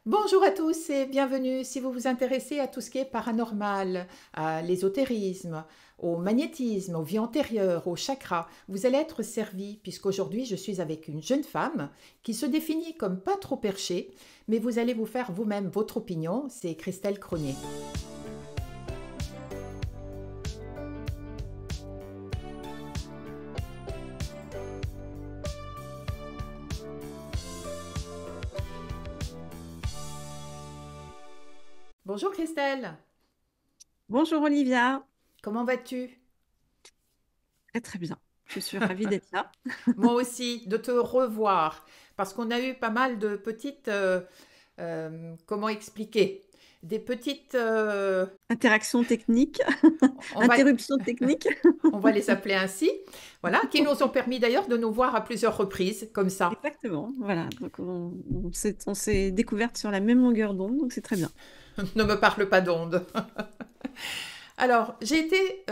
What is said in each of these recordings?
Bonjour à tous et bienvenue. Si vous vous intéressez à tout ce qui est paranormal, à l'ésotérisme, au magnétisme, aux vies antérieures, aux chakras, vous allez être servi puisqu'aujourd'hui je suis avec une jeune femme qui se définit comme pas trop perchée, mais vous allez vous faire vous-même votre opinion. C'est Christelle Cronier. Bonjour Christelle, Bonjour Olivia, comment vas-tu? très très bien. Je suis ravie d'être là. Moi aussi, de te revoir, parce qu'on a eu pas mal de petites, comment expliquer, des petites, Interaction technique, on va, interruption technique. on va les appeler ainsi, voilà, qui nous ont permis d'ailleurs de nous voir à plusieurs reprises, comme ça. Exactement, voilà. Donc on s'est découvertes sur la même longueur d'onde, donc c'est très bien. Ne me parle pas d'onde. Alors, j'ai été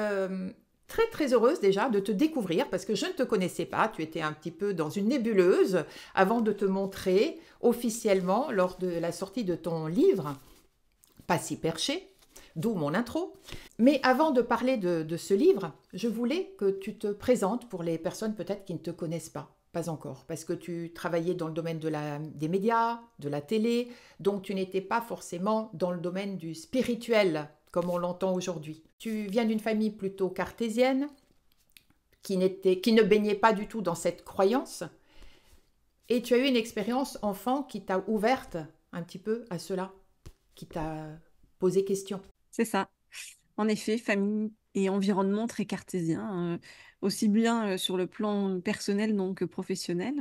très très heureuse déjà de te découvrir parce que je ne te connaissais pas. Tu étais un petit peu dans une nébuleuse avant de te montrer officiellement lors de la sortie de ton livre, Pas si perché, d'où mon intro. Mais avant de parler de ce livre, je voulais que tu te présentes pour les personnes peut-être qui ne te connaissent pas. Pas encore, parce que tu travaillais dans le domaine des médias, de la télé, donc tu n'étais pas forcément dans le domaine du spirituel, comme on l'entend aujourd'hui. Tu viens d'une famille plutôt cartésienne, qui ne baignait pas du tout dans cette croyance, et tu as eu une expérience enfant qui t'a ouverte un petit peu à cela, qui t'a posé question. C'est ça. En effet, famille et environnement très cartésien, aussi bien sur le plan personnel donc que professionnel.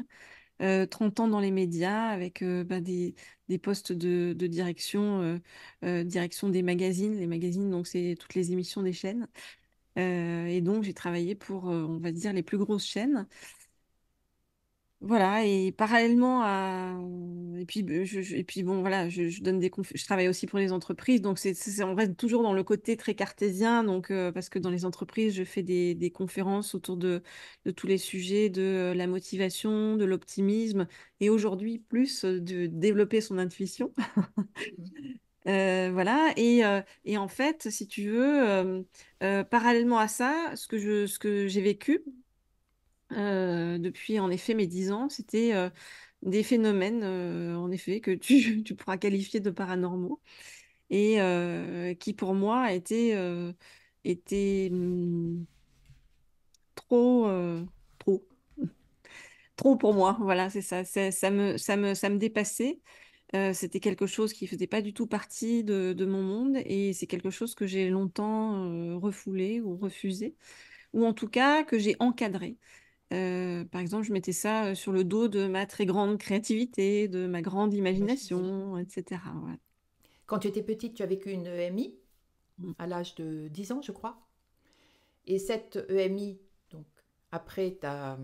30 ans dans les médias avec des postes de direction, direction des magazines. Les magazines, donc c'est toutes les émissions des chaînes. Et donc, j'ai travaillé pour, on va dire, les plus grosses chaînes. Voilà, et parallèlement à... Et puis, et puis bon, voilà, je donne je travaille aussi pour les entreprises, donc on reste toujours dans le côté très cartésien, donc, parce que dans les entreprises, je fais des conférences autour de tous les sujets de la motivation, de l'optimisme, et aujourd'hui, plus de développer son intuition. Voilà, et en fait, si tu veux, parallèlement à ça, ce que j'ai vécu depuis en effet mes 10 ans, c'était des phénomènes, en effet, que tu pourras qualifier de paranormaux, et qui pour moi étaient trop, trop, trop pour moi. Voilà, c'est ça, ça me dépassait. C'était quelque chose qui faisait pas du tout partie de mon monde, et c'est quelque chose que j'ai longtemps refoulé ou refusé, ou en tout cas que j'ai encadré. Par exemple, je mettais ça sur le dos de ma très grande créativité, de ma grande Imagination. imagination, etc. Voilà. Quand tu étais petite, tu as vécu une EMI Mm. à l'âge de 10 ans, je crois. Et cette EMI, donc, après, t'as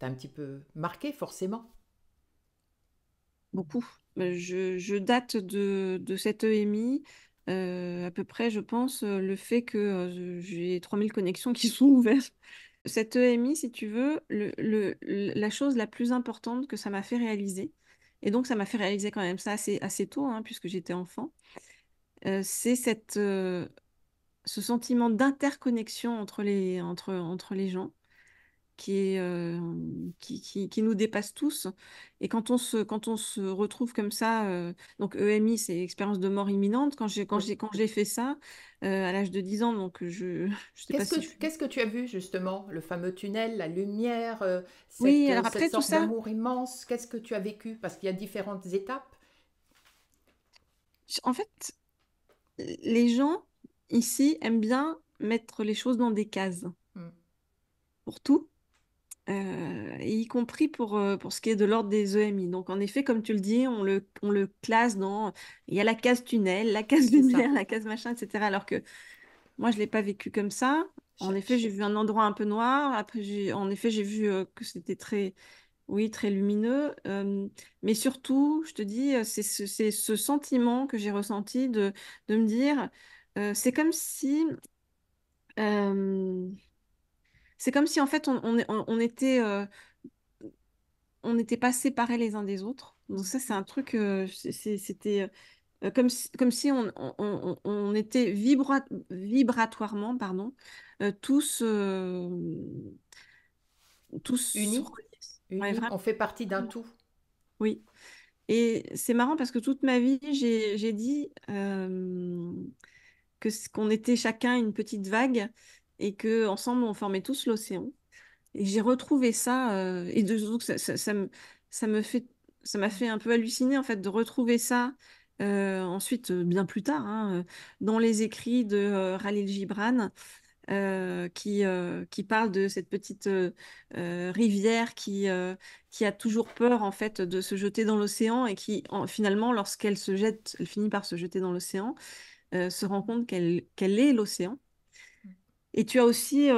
un petit peu marqué, forcément. Beaucoup. Je date de cette EMI, à peu près, je pense, le fait que j'ai 3000 connexions qui sont ouvertes. Cette EMI, si tu veux, la chose la plus importante que ça m'a fait réaliser, et donc ça m'a fait réaliser quand même ça assez tôt, hein, puisque j'étais enfant, c'est ce sentiment d'interconnexion entre les gens qui nous dépasse tous. Et quand on se retrouve comme ça, donc EMI, c'est expérience de mort imminente. Oui. Quand j'ai fait ça, à l'âge de 10 ans, donc je sais pas si je suis... Qu'est-ce que tu as vu, justement? Le fameux tunnel, la lumière, Oui, alors cette après tout sorte ça, d'amour immense. Qu'est-ce que tu as vécu? Parce qu'il y a différentes étapes. en fait, les gens ici aiment bien mettre les choses dans des cases Hmm. pour tout. Et y compris pour ce qui est de l'ordre des EMI. Donc, en effet, comme tu le dis, on le classe dans... Il y a la case tunnel, la case C'est ça. lumière, la case machin, etc. Alors que moi, je ne l'ai pas vécu comme ça. En Cha- effet, ch- j'ai vu un endroit un peu noir. Après, en effet, j'ai vu que c'était très, oui, très lumineux. Mais surtout, je te dis, c'est ce sentiment que j'ai ressenti de me dire, c'est comme si... euh, c'est comme si en fait on était pas séparés les uns des autres. Donc ça, c'est un truc, c'était comme si on était vibratoirement, pardon, tous, tous Unis, reliés. Ouais, unis, vraiment. on fait partie d'un tout. Oui. Et c'est marrant parce que toute ma vie, j'ai dit qu'on était chacun une petite vague et que ensemble on formait tous l'océan. Et j'ai retrouvé ça donc ça me fait ça m'a fait un peu halluciner en fait de retrouver ça ensuite bien plus tard hein, dans les écrits de Khalil Gibran qui parle de cette petite rivière qui a toujours peur en fait de se jeter dans l'océan et qui finalement lorsqu'elle se jette, elle finit par se jeter dans l'océan, se rend compte qu'elle est l'océan. Et tu as aussi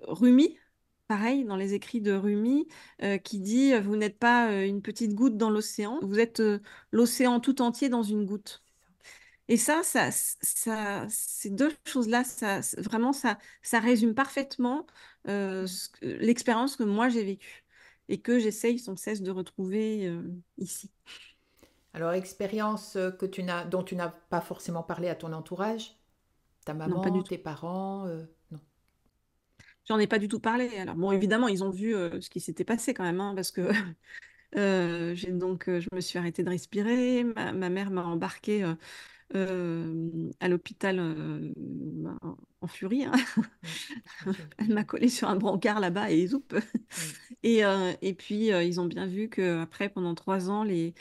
Rumi, pareil, dans les écrits de Rumi, qui dit, vous n'êtes pas une petite goutte dans l'océan, vous êtes l'océan tout entier dans une goutte. Et ces deux choses-là, vraiment, ça résume parfaitement l'expérience que moi j'ai vécue et que j'essaye sans cesse de retrouver ici. Alors, expérience dont tu n'as pas forcément parlé à ton entourage, ta Non, pas du maman, tout. tes parents, non. J'en ai pas du tout parlé. Alors bon, évidemment, ils ont vu ce qui s'était passé quand même, hein, parce que je me suis arrêtée de respirer. Ma mère m'a embarquée à l'hôpital en furie, hein. Mm, j'imagine. Elle m'a collée sur un brancard là-bas et zoup. Mm, Et puis, ils ont bien vu qu'après, pendant 3 ans, les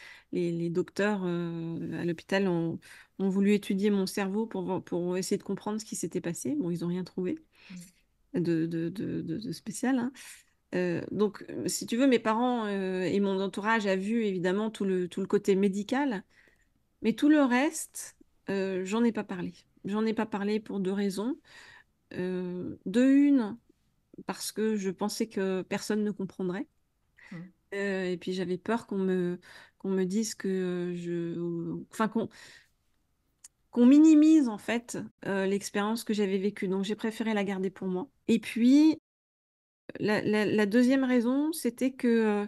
docteurs à l'hôpital ont voulu étudier mon cerveau pour essayer de comprendre ce qui s'était passé. Bon, ils n'ont rien trouvé mm, de spécial, hein. Donc, si tu veux, mes parents et mon entourage a vu évidemment tout le côté médical, mais tout le reste, j'en ai pas parlé. J'en ai pas parlé pour deux raisons. De une, parce que je pensais que personne ne comprendrait. mm. Et puis j'avais peur qu'on me dise enfin qu'on minimise en fait l'expérience que j'avais vécue. Donc j'ai préféré la garder pour moi. Et puis la deuxième raison, c'était que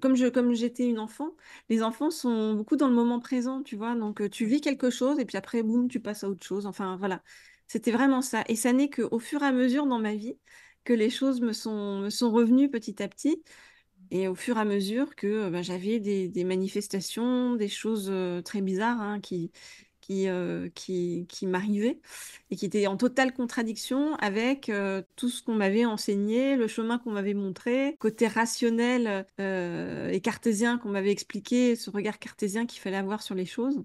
comme j'étais une enfant, les enfants sont beaucoup dans le moment présent, tu vois. Donc tu Oui. vis quelque chose et puis après, boum, tu passes à autre chose. Enfin voilà, c'était vraiment ça. Et ça n'est qu'au fur et à mesure dans ma vie que les choses me sont revenues petit à petit. Et au fur et à mesure que j'avais des manifestations, des choses très bizarres hein, qui m'arrivaient et qui étaient en totale contradiction avec tout ce qu'on m'avait enseigné, le chemin qu'on m'avait montré, côté rationnel et cartésien qu'on m'avait expliqué, ce regard cartésien qu'il fallait avoir sur les choses.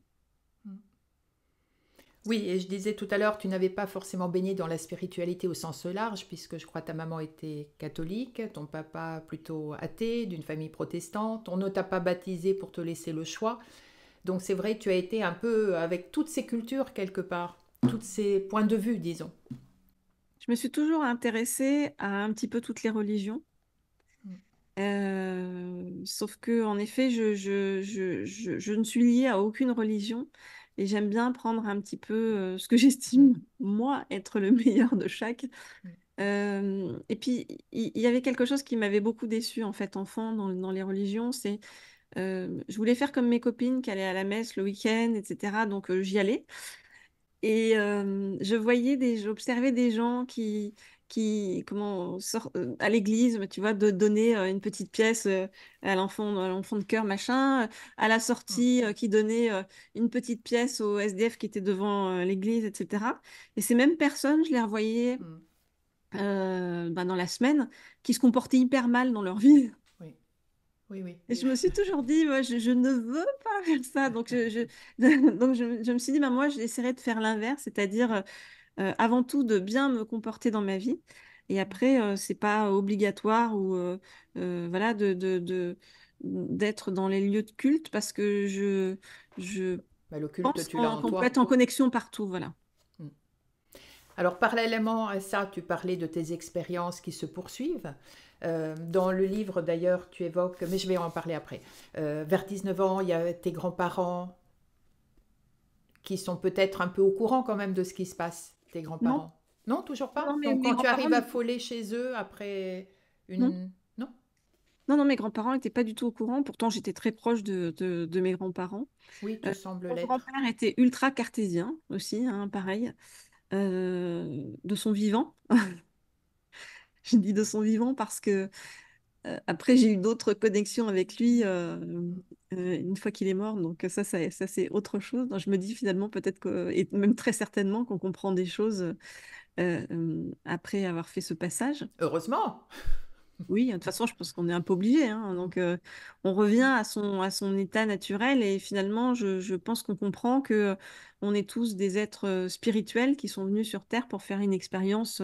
Mm. Oui, et je disais tout à l'heure, tu n'avais pas forcément baigné dans la spiritualité au sens large, puisque je crois ta maman était catholique, ton papa plutôt athée, d'une famille protestante. On ne t'a pas baptisé pour te laisser le choix. Donc c'est vrai, tu as été un peu avec toutes ces cultures quelque part, tous ces points de vue, disons. Je me suis toujours intéressée à un petit peu toutes les religions. Mm, Sauf que, en effet, je ne suis liée à aucune religion et j'aime bien prendre un petit peu ce que mm, j'estime, moi, être le meilleur de chaque. mm, Et puis, il y avait quelque chose qui m'avait beaucoup déçue, en fait, enfant, dans les religions, c'est je voulais faire comme mes copines qui allaient à la messe le week-end, etc. Donc, j'y allais. Et j'observais des gens à l'église, tu vois, de donner une petite pièce à l'enfant de cœur, machin, à la mm, sortie, qui donnait une petite pièce au SDF qui était devant l'église, etc. Et ces mêmes personnes, je les revoyais mm. dans la semaine, qui se comportaient hyper mal dans leur vie. Oui, oui, oui. Et je me suis toujours dit, moi, je ne veux pas faire ça. Donc, je me suis dit, bah, moi, j'essaierai de faire l'inverse, c'est-à-dire avant tout de bien me comporter dans ma vie. Et après, c'est pas obligatoire ou voilà d'être dans les lieux de culte parce que je Bah, le culte, pense tu l'as en qu'on peut être toi. en connexion partout. Voilà. Mm. Alors, parallèlement à ça, tu parlais de tes expériences qui se poursuivent. Dans le livre, d'ailleurs, tu évoques, mais je vais en parler après, vers 19 ans, il y a tes grands-parents qui sont peut-être un peu au courant quand même de ce qui se passe, tes Non, grands-parents. Non, toujours non, pas. mais Donc, mes quand tu grands-parents, arrives à affolé chez eux après non. une... Non. Non, non, mes grands-parents n'étaient pas du tout au courant. Pourtant, j'étais très proche de mes grands-parents. Oui, tu sembles Mon l'être. grand-père était ultra cartésien aussi, hein, pareil, de son vivant. Je dis de son vivant parce que après, j'ai eu d'autres connexions avec lui une fois qu'il est mort. Donc ça c'est autre chose. Donc, je me dis finalement peut-être que, et même très certainement qu'on comprend des choses après avoir fait ce passage. Heureusement. Oui, de toute façon, je pense qu'on est un peu obligé, hein. Donc, on revient à son état naturel et finalement, je pense qu'on comprend que on est tous des êtres spirituels qui sont venus sur Terre pour faire une expérience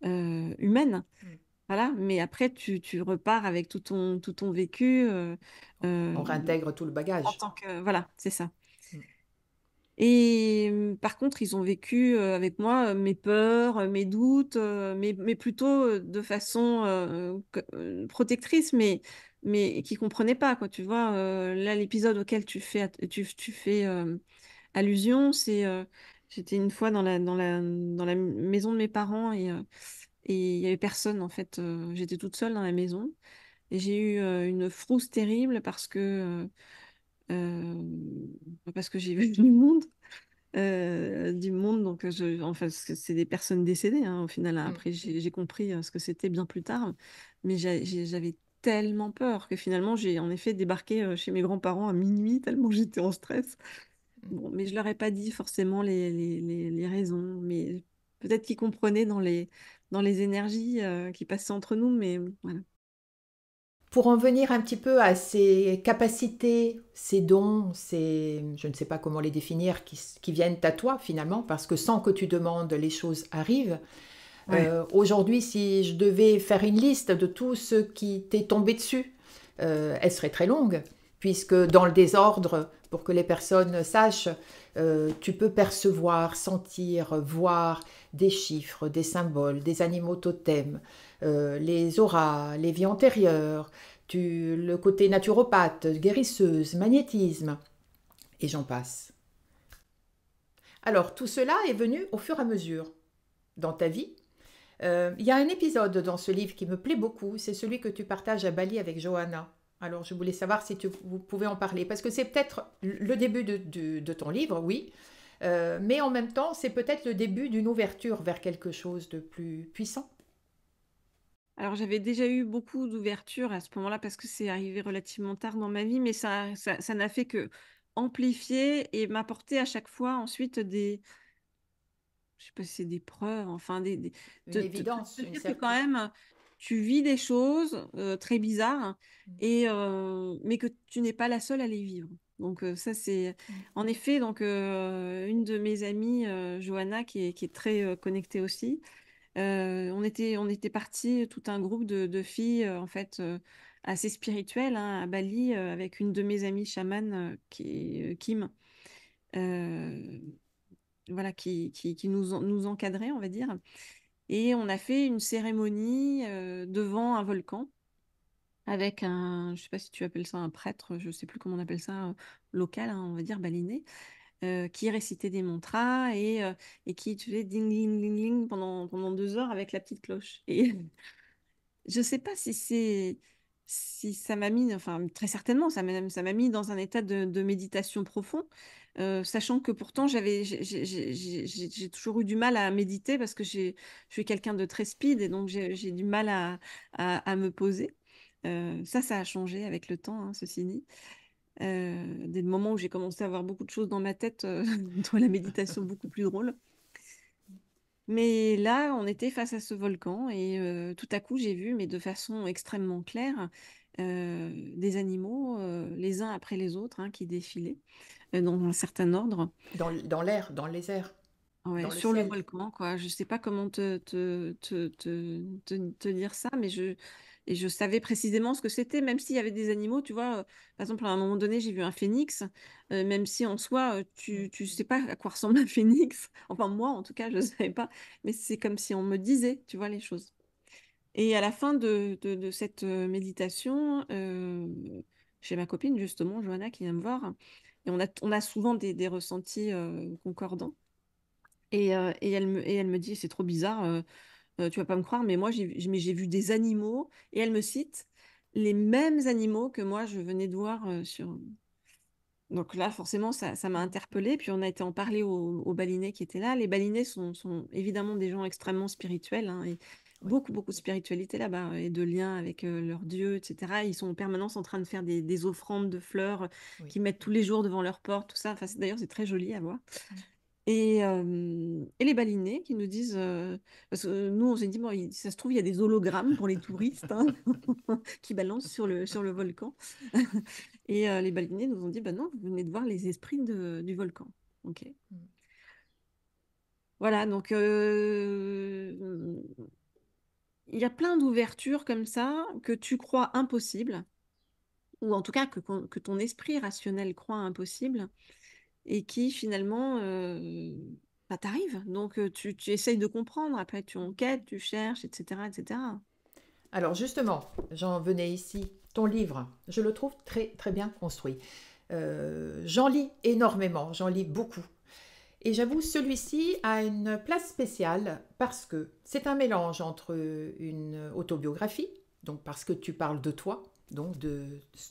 humaine. Mm. Voilà. Mais après, tu repars avec tout ton vécu On euh, réintègre tout le en bagage. tant que... Voilà, c'est ça. Mm. Et par contre, ils ont vécu avec moi mes peurs, mes doutes, mais plutôt de façon protectrice, mais qui ne comprenaient pas, quoi. Tu vois, là, l'épisode auquel tu fais allusion, c'est j'étais une fois dans la maison de mes parents et il n'y avait personne, en fait. J'étais toute seule dans la maison et j'ai eu une frousse terrible parce que j'ai vu du monde du monde. Donc, enfin, c'est des personnes décédées, hein, au final. Mm. Après, j'ai compris ce que c'était bien plus tard. Mais j'avais tellement peur que finalement, j'ai en effet débarqué chez mes grands-parents à minuit, tellement j'étais en stress. Mm. Bon, mais je leur ai pas dit forcément les raisons. Mais peut-être qu'ils comprenaient dans les énergies qui passaient entre nous. Mais voilà. Pour en venir un petit peu à ces capacités, ces dons, je ne sais pas comment les définir, qui viennent à toi finalement, parce que sans que tu demandes, les choses arrivent. Ouais. Aujourd'hui, si je devais faire une liste de tout ce qui t'est tombé dessus, elle serait très longue, puisque dans le désordre, pour que les personnes sachent, tu peux percevoir, sentir, voir des chiffres, des symboles, des animaux totems, les auras, les vies antérieures, le côté naturopathe, guérisseuse, magnétisme, et j'en passe. Alors, tout cela est venu au fur et à mesure dans ta vie. Il y a un épisode dans ce livre qui me plaît beaucoup, c'est celui que tu partages à Bali avec Johanna. Alors, je voulais savoir si vous pouvez en parler, parce que c'est peut-être le début de ton livre, oui, mais en même temps, c'est peut-être le début d'une ouverture vers quelque chose de plus puissant. Alors, j'avais déjà eu beaucoup d'ouverture à ce moment-là parce que c'est arrivé relativement tard dans ma vie, mais ça n'a fait que amplifier et m'apporter à chaque fois ensuite je sais pas si c'est des preuves, enfin, Une évidence, te une dire que quand certitude. même, tu vis des choses très bizarres, mais que tu n'es pas la seule à les vivre. Donc, ça, c'est en effet donc, une de mes amies, Johanna, qui est très connectée aussi. On était partis, tout un groupe de filles, en fait, assez spirituelles, hein, à Bali, avec une de mes amies chamanes, qui est Kim, euh, voilà, qui nous encadrait, on va dire. Et on a fait une cérémonie devant un volcan avec je sais pas si tu appelles ça un prêtre, je sais plus comment on appelle ça, local, hein, on va dire balinais, qui récitait des mantras et qui faisait ding ding ding ding pendant 2 heures avec la petite cloche. Et je sais pas si ça m'a mis, enfin très certainement, ça m'a mis dans un état de méditation profond, sachant que pourtant j'ai toujours eu du mal à méditer parce que je suis quelqu'un de très speed et donc j'ai du mal à me poser. Ça a changé avec le temps, hein, ceci dit. Dès le moment où j'ai commencé à avoir beaucoup de choses dans ma tête, dans la méditation beaucoup plus drôle. Mais là, on était face à ce volcan et tout à coup, j'ai vu, mais de façon extrêmement claire, des animaux, les uns après les autres, hein, qui défilaient dans un certain ordre, Dans l'air, dans les airs, ouais, dans le sur le ciel. volcan, quoi. Je sais pas comment te dire ça, et je savais précisément ce que c'était, même s'il y avait des animaux, tu vois. Par exemple, à un moment donné, j'ai vu un phénix, même si en soi, tu sais pas à quoi ressemble un phénix. Enfin, moi, en tout cas, je ne savais pas, mais c'est comme si on me disait, tu vois, les choses. Et à la fin de cette méditation, j'ai ma copine, justement, Johanna, qui vient me voir, et on a souvent des ressentis concordants. Et elle me dit, c'est trop bizarre, tu vas pas me croire, mais moi, mais j'ai vu des animaux. Et elle me cite. les mêmes animaux que moi je venais de voir sur. Donc là, forcément, ça m'a interpellée. Puis on a été en parler aux balinais qui étaient là. Les balinais sont évidemment des gens extrêmement spirituels, hein, et Oui, beaucoup, beaucoup de spiritualité là-bas et de liens avec leur Dieu, etc. Ils sont en permanence en train de faire des offrandes de fleurs oui. qu'ils mettent tous les jours devant leur porte, tout ça. Enfin, d'ailleurs, c'est très joli à voir. Mm. Et les balinais qui nous disent, parce que nous on s'est dit, bon, ça se trouve, il y a des hologrammes pour les touristes, hein, qui balancent sur le volcan. Et les balinais nous ont dit, bah non, vous venez de voir les esprits du volcan. Ok. Mm. Voilà, donc il y a plein d'ouvertures comme ça que tu crois impossibles, ou en tout cas que ton esprit rationnel croit impossible, et qui finalement bah, t'arrivent. Donc tu essayes de comprendre, après tu enquêtes, tu cherches, etc., etc. Alors justement, j'en venais ici. Ton livre, je le trouve très très bien construit. J'en lis énormément, j'en lis beaucoup. Et j'avoue, celui-ci a une place spéciale parce que c'est un mélange entre une autobiographie, donc parce que tu parles de toi, donc de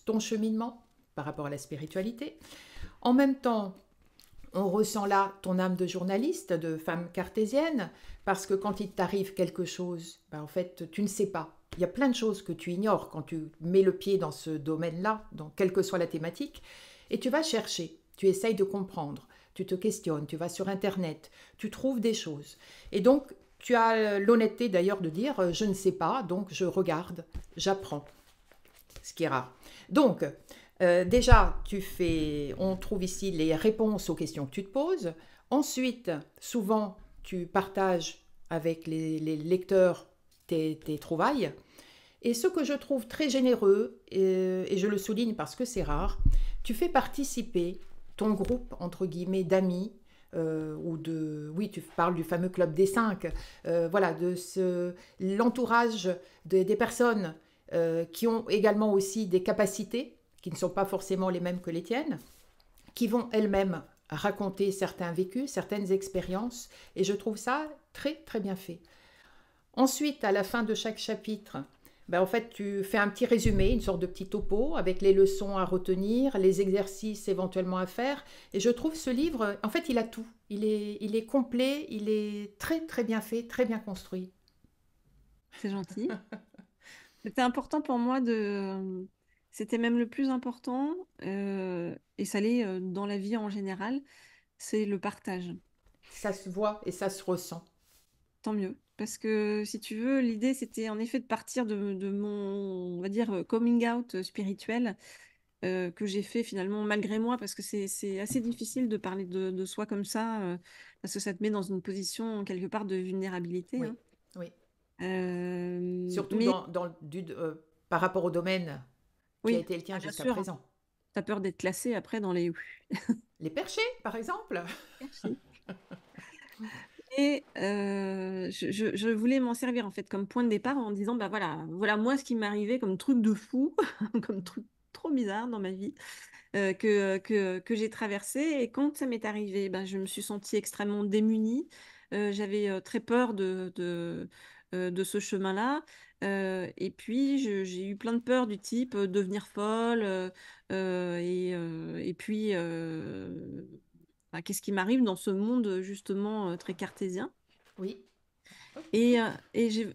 ton cheminement par rapport à la spiritualité. En même temps, on ressent là ton âme de journaliste, de femme cartésienne, parce que quand il t'arrive quelque chose, ben en fait, tu ne sais pas. Il y a plein de choses que tu ignores quand tu mets le pied dans ce domaine-là, dans quelle que soit la thématique, et tu vas chercher, tu essayes de comprendre, tu te questionnes, tu vas sur Internet, tu trouves des choses. Et donc, tu as l'honnêteté d'ailleurs de dire, je ne sais pas, donc je regarde, j'apprends, ce qui est rare. Donc, déjà, on trouve ici les réponses aux questions que tu te poses. Ensuite, souvent, tu partages avec les lecteurs tes trouvailles. Et ce que je trouve très généreux, et je le souligne parce que c'est rare, tu fais participer ton groupe, entre guillemets, d'amis, ou de... Oui, tu parles du fameux club des cinq, voilà, l'entourage des personnes qui ont également aussi des capacités qui ne sont pas forcément les mêmes que les tiennes, qui vont elles-mêmes raconter certains vécus, certaines expériences, et je trouve ça très très bien fait. Ensuite, à la fin de chaque chapitre, ben, en fait, tu fais un petit résumé, une sorte de petit topo avec les leçons à retenir, les exercices éventuellement à faire. Et je trouve ce livre, en fait, il a tout. Il est complet, il est très très bien fait, très bien construit. C'est gentil. C'était important pour moi C'était même le plus important, et ça l'est dans la vie en général, c'est le partage. Ça se voit et ça se ressent. Tant mieux. Parce que si tu veux, l'idée, c'était en effet de partir de mon, on va dire, coming out spirituel, que j'ai fait finalement malgré moi, parce que c'est assez difficile de parler de soi comme ça, parce que ça te met dans une position quelque part de vulnérabilité, Oui, hein. oui. Surtout Mais par rapport au domaine qui a oui, été le ah, tien bien jusqu'à sûr, présent. tu as peur d'être classé après dans les. Les perchés, par exemple. Merci. Et je voulais m'en servir en fait comme point de départ en disant, bah voilà, voilà moi ce qui m'est arrivé comme truc de fou, comme truc trop bizarre dans ma vie, que j'ai traversé. Et quand ça m'est arrivé, ben, je me suis sentie extrêmement démunie. J'avais très peur de ce chemin-là. Et puis, j'ai eu plein de peurs du type devenir folle. Et puis, ben, qu'est-ce qui m'arrive dans ce monde justement très cartésien? Oui. Hop, Et je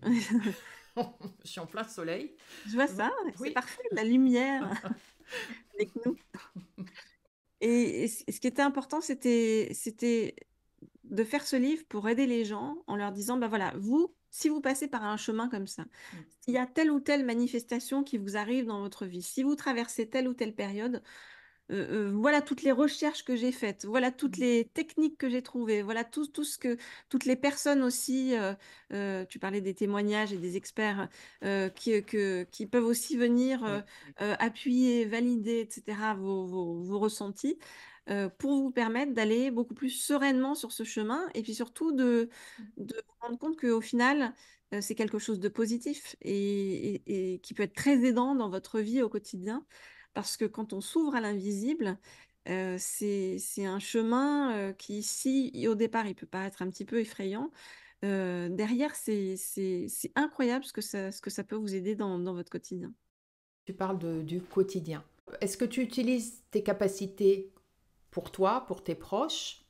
suis en plein soleil. je vois ça, c'est Oui, parfait, la lumière avec nous. Et ce qui était important, c'était de faire ce livre pour aider les gens en leur disant, bah voilà, vous, si vous passez par un chemin comme ça, s'il y a telle ou telle manifestation qui vous arrive dans votre vie, si vous traversez telle ou telle période, voilà toutes les recherches que j'ai faites, voilà toutes les techniques que j'ai trouvées, voilà tout ce que toutes les personnes aussi, tu parlais des témoignages et des experts qui peuvent aussi venir oui, appuyer, valider, etc., vos ressentis, pour vous permettre d'aller beaucoup plus sereinement sur ce chemin et puis surtout de vous rendre compte qu'au final, c'est quelque chose de positif et qui peut être très aidant dans votre vie au quotidien. Parce que quand on s'ouvre à l'invisible, c'est un chemin qui, si au départ, il peut paraître un petit peu effrayant, derrière, c'est incroyable ce que ça peut vous aider dans votre quotidien. Tu parles du quotidien. Est-ce que tu utilises tes capacités pour toi, pour tes proches?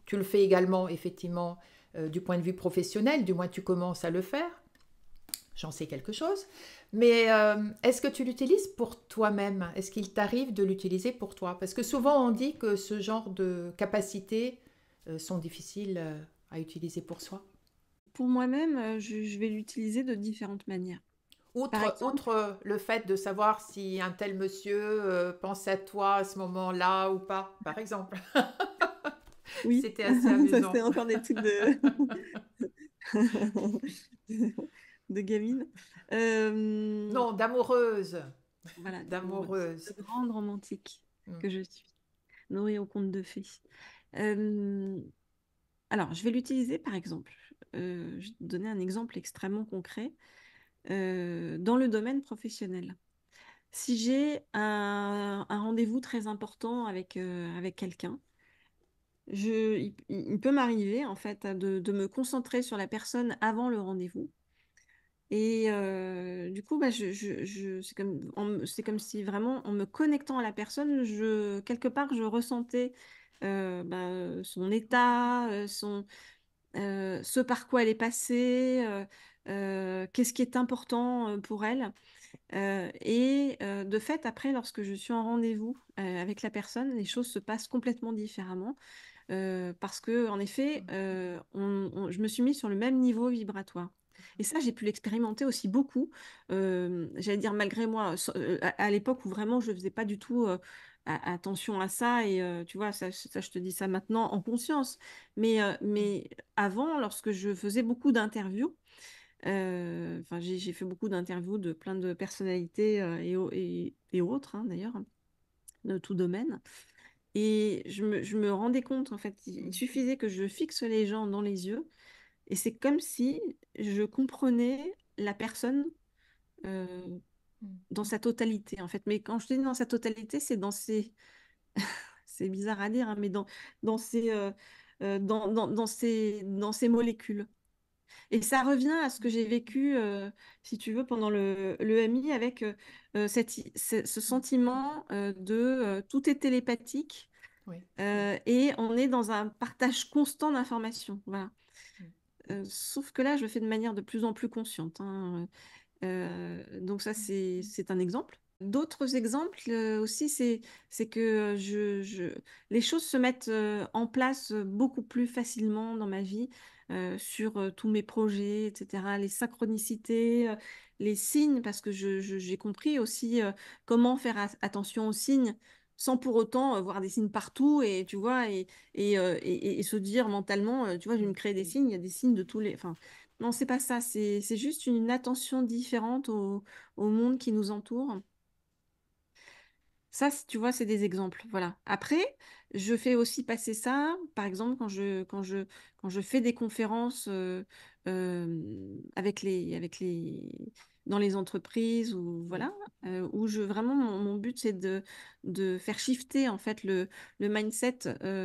Tu le fais également, effectivement, du point de vue professionnel, du moins tu commences à le faire. J'en sais quelque chose. Mais est-ce que tu l'utilises pour toi-même? Est-ce qu'il t'arrive de l'utiliser pour toi? Parce que souvent on dit que ce genre de capacités sont difficiles à utiliser pour soi. Pour moi-même, je vais l'utiliser de différentes manières. Par exemple, Outre le fait de savoir si un tel monsieur pense à toi à ce moment-là ou pas, par exemple. oui, C'était assez ça c'est amusant. encore des trucs de gamine. Non, d'amoureuse. Voilà, d'amoureuse, de D'amoureuse. grande romantique Mm. que je suis, nourrie au conte de fées. Euh, alors, je vais l'utiliser par exemple. Je vais te donner un exemple extrêmement concret dans le domaine professionnel. Si j'ai un rendez-vous très important avec quelqu'un, il peut m'arriver en fait de me concentrer sur la personne avant le rendez-vous. Et du coup, bah, c'est comme si vraiment en me connectant à la personne, quelque part, je ressentais bah, son état, ce par quoi elle est passée, qu'est-ce qui est important pour elle. De fait, après, lorsque je suis en rendez-vous avec la personne, les choses se passent complètement différemment parce que, en effet, je me suis mis sur le même niveau vibratoire. Et ça, j'ai pu l'expérimenter aussi beaucoup. J'allais dire malgré moi, à l'époque où vraiment je faisais pas du tout attention à ça. Et tu vois, ça, je te dis ça maintenant en conscience. Mais avant, lorsque je faisais beaucoup d'interviews, enfin, j'ai fait beaucoup d'interviews de plein de personnalités et autres, hein, d'ailleurs, de tout domaine. Et je me rendais compte, en fait, il suffisait que je fixe les gens dans les yeux, et c'est comme si je comprenais la personne euh, dans sa totalité, en fait. Mais quand je te dis dans sa totalité, c'est dans ses... C'est bizarre à dire, hein, mais dans ses, dans ses molécules. Et ça revient à ce que j'ai vécu, si tu veux, pendant le MI avec ce sentiment de tout est télépathique Oui. et on est dans un partage constant d'informations. Voilà. Mm. Sauf que là, je le fais de manière de plus en plus consciente, hein. Donc ça, c'est un exemple. D'autres exemples aussi, c'est que les choses se mettent en place beaucoup plus facilement dans ma vie sur tous mes projets, etc. Les synchronicités, les signes, parce que j'ai compris aussi comment faire attention aux signes sans pour autant voir des signes partout et tu vois et se dire mentalement, tu vois, je vais me créer des signes, il y a des signes de tous les... Enfin, non, c'est pas ça, c'est juste une attention différente au monde qui nous entoure. Ça, tu vois, c'est des exemples. Voilà. Après, je fais aussi passer ça, par exemple, quand je fais des conférences dans les entreprises ou Oui. voilà, où vraiment mon but c'est de faire shifter en fait le mindset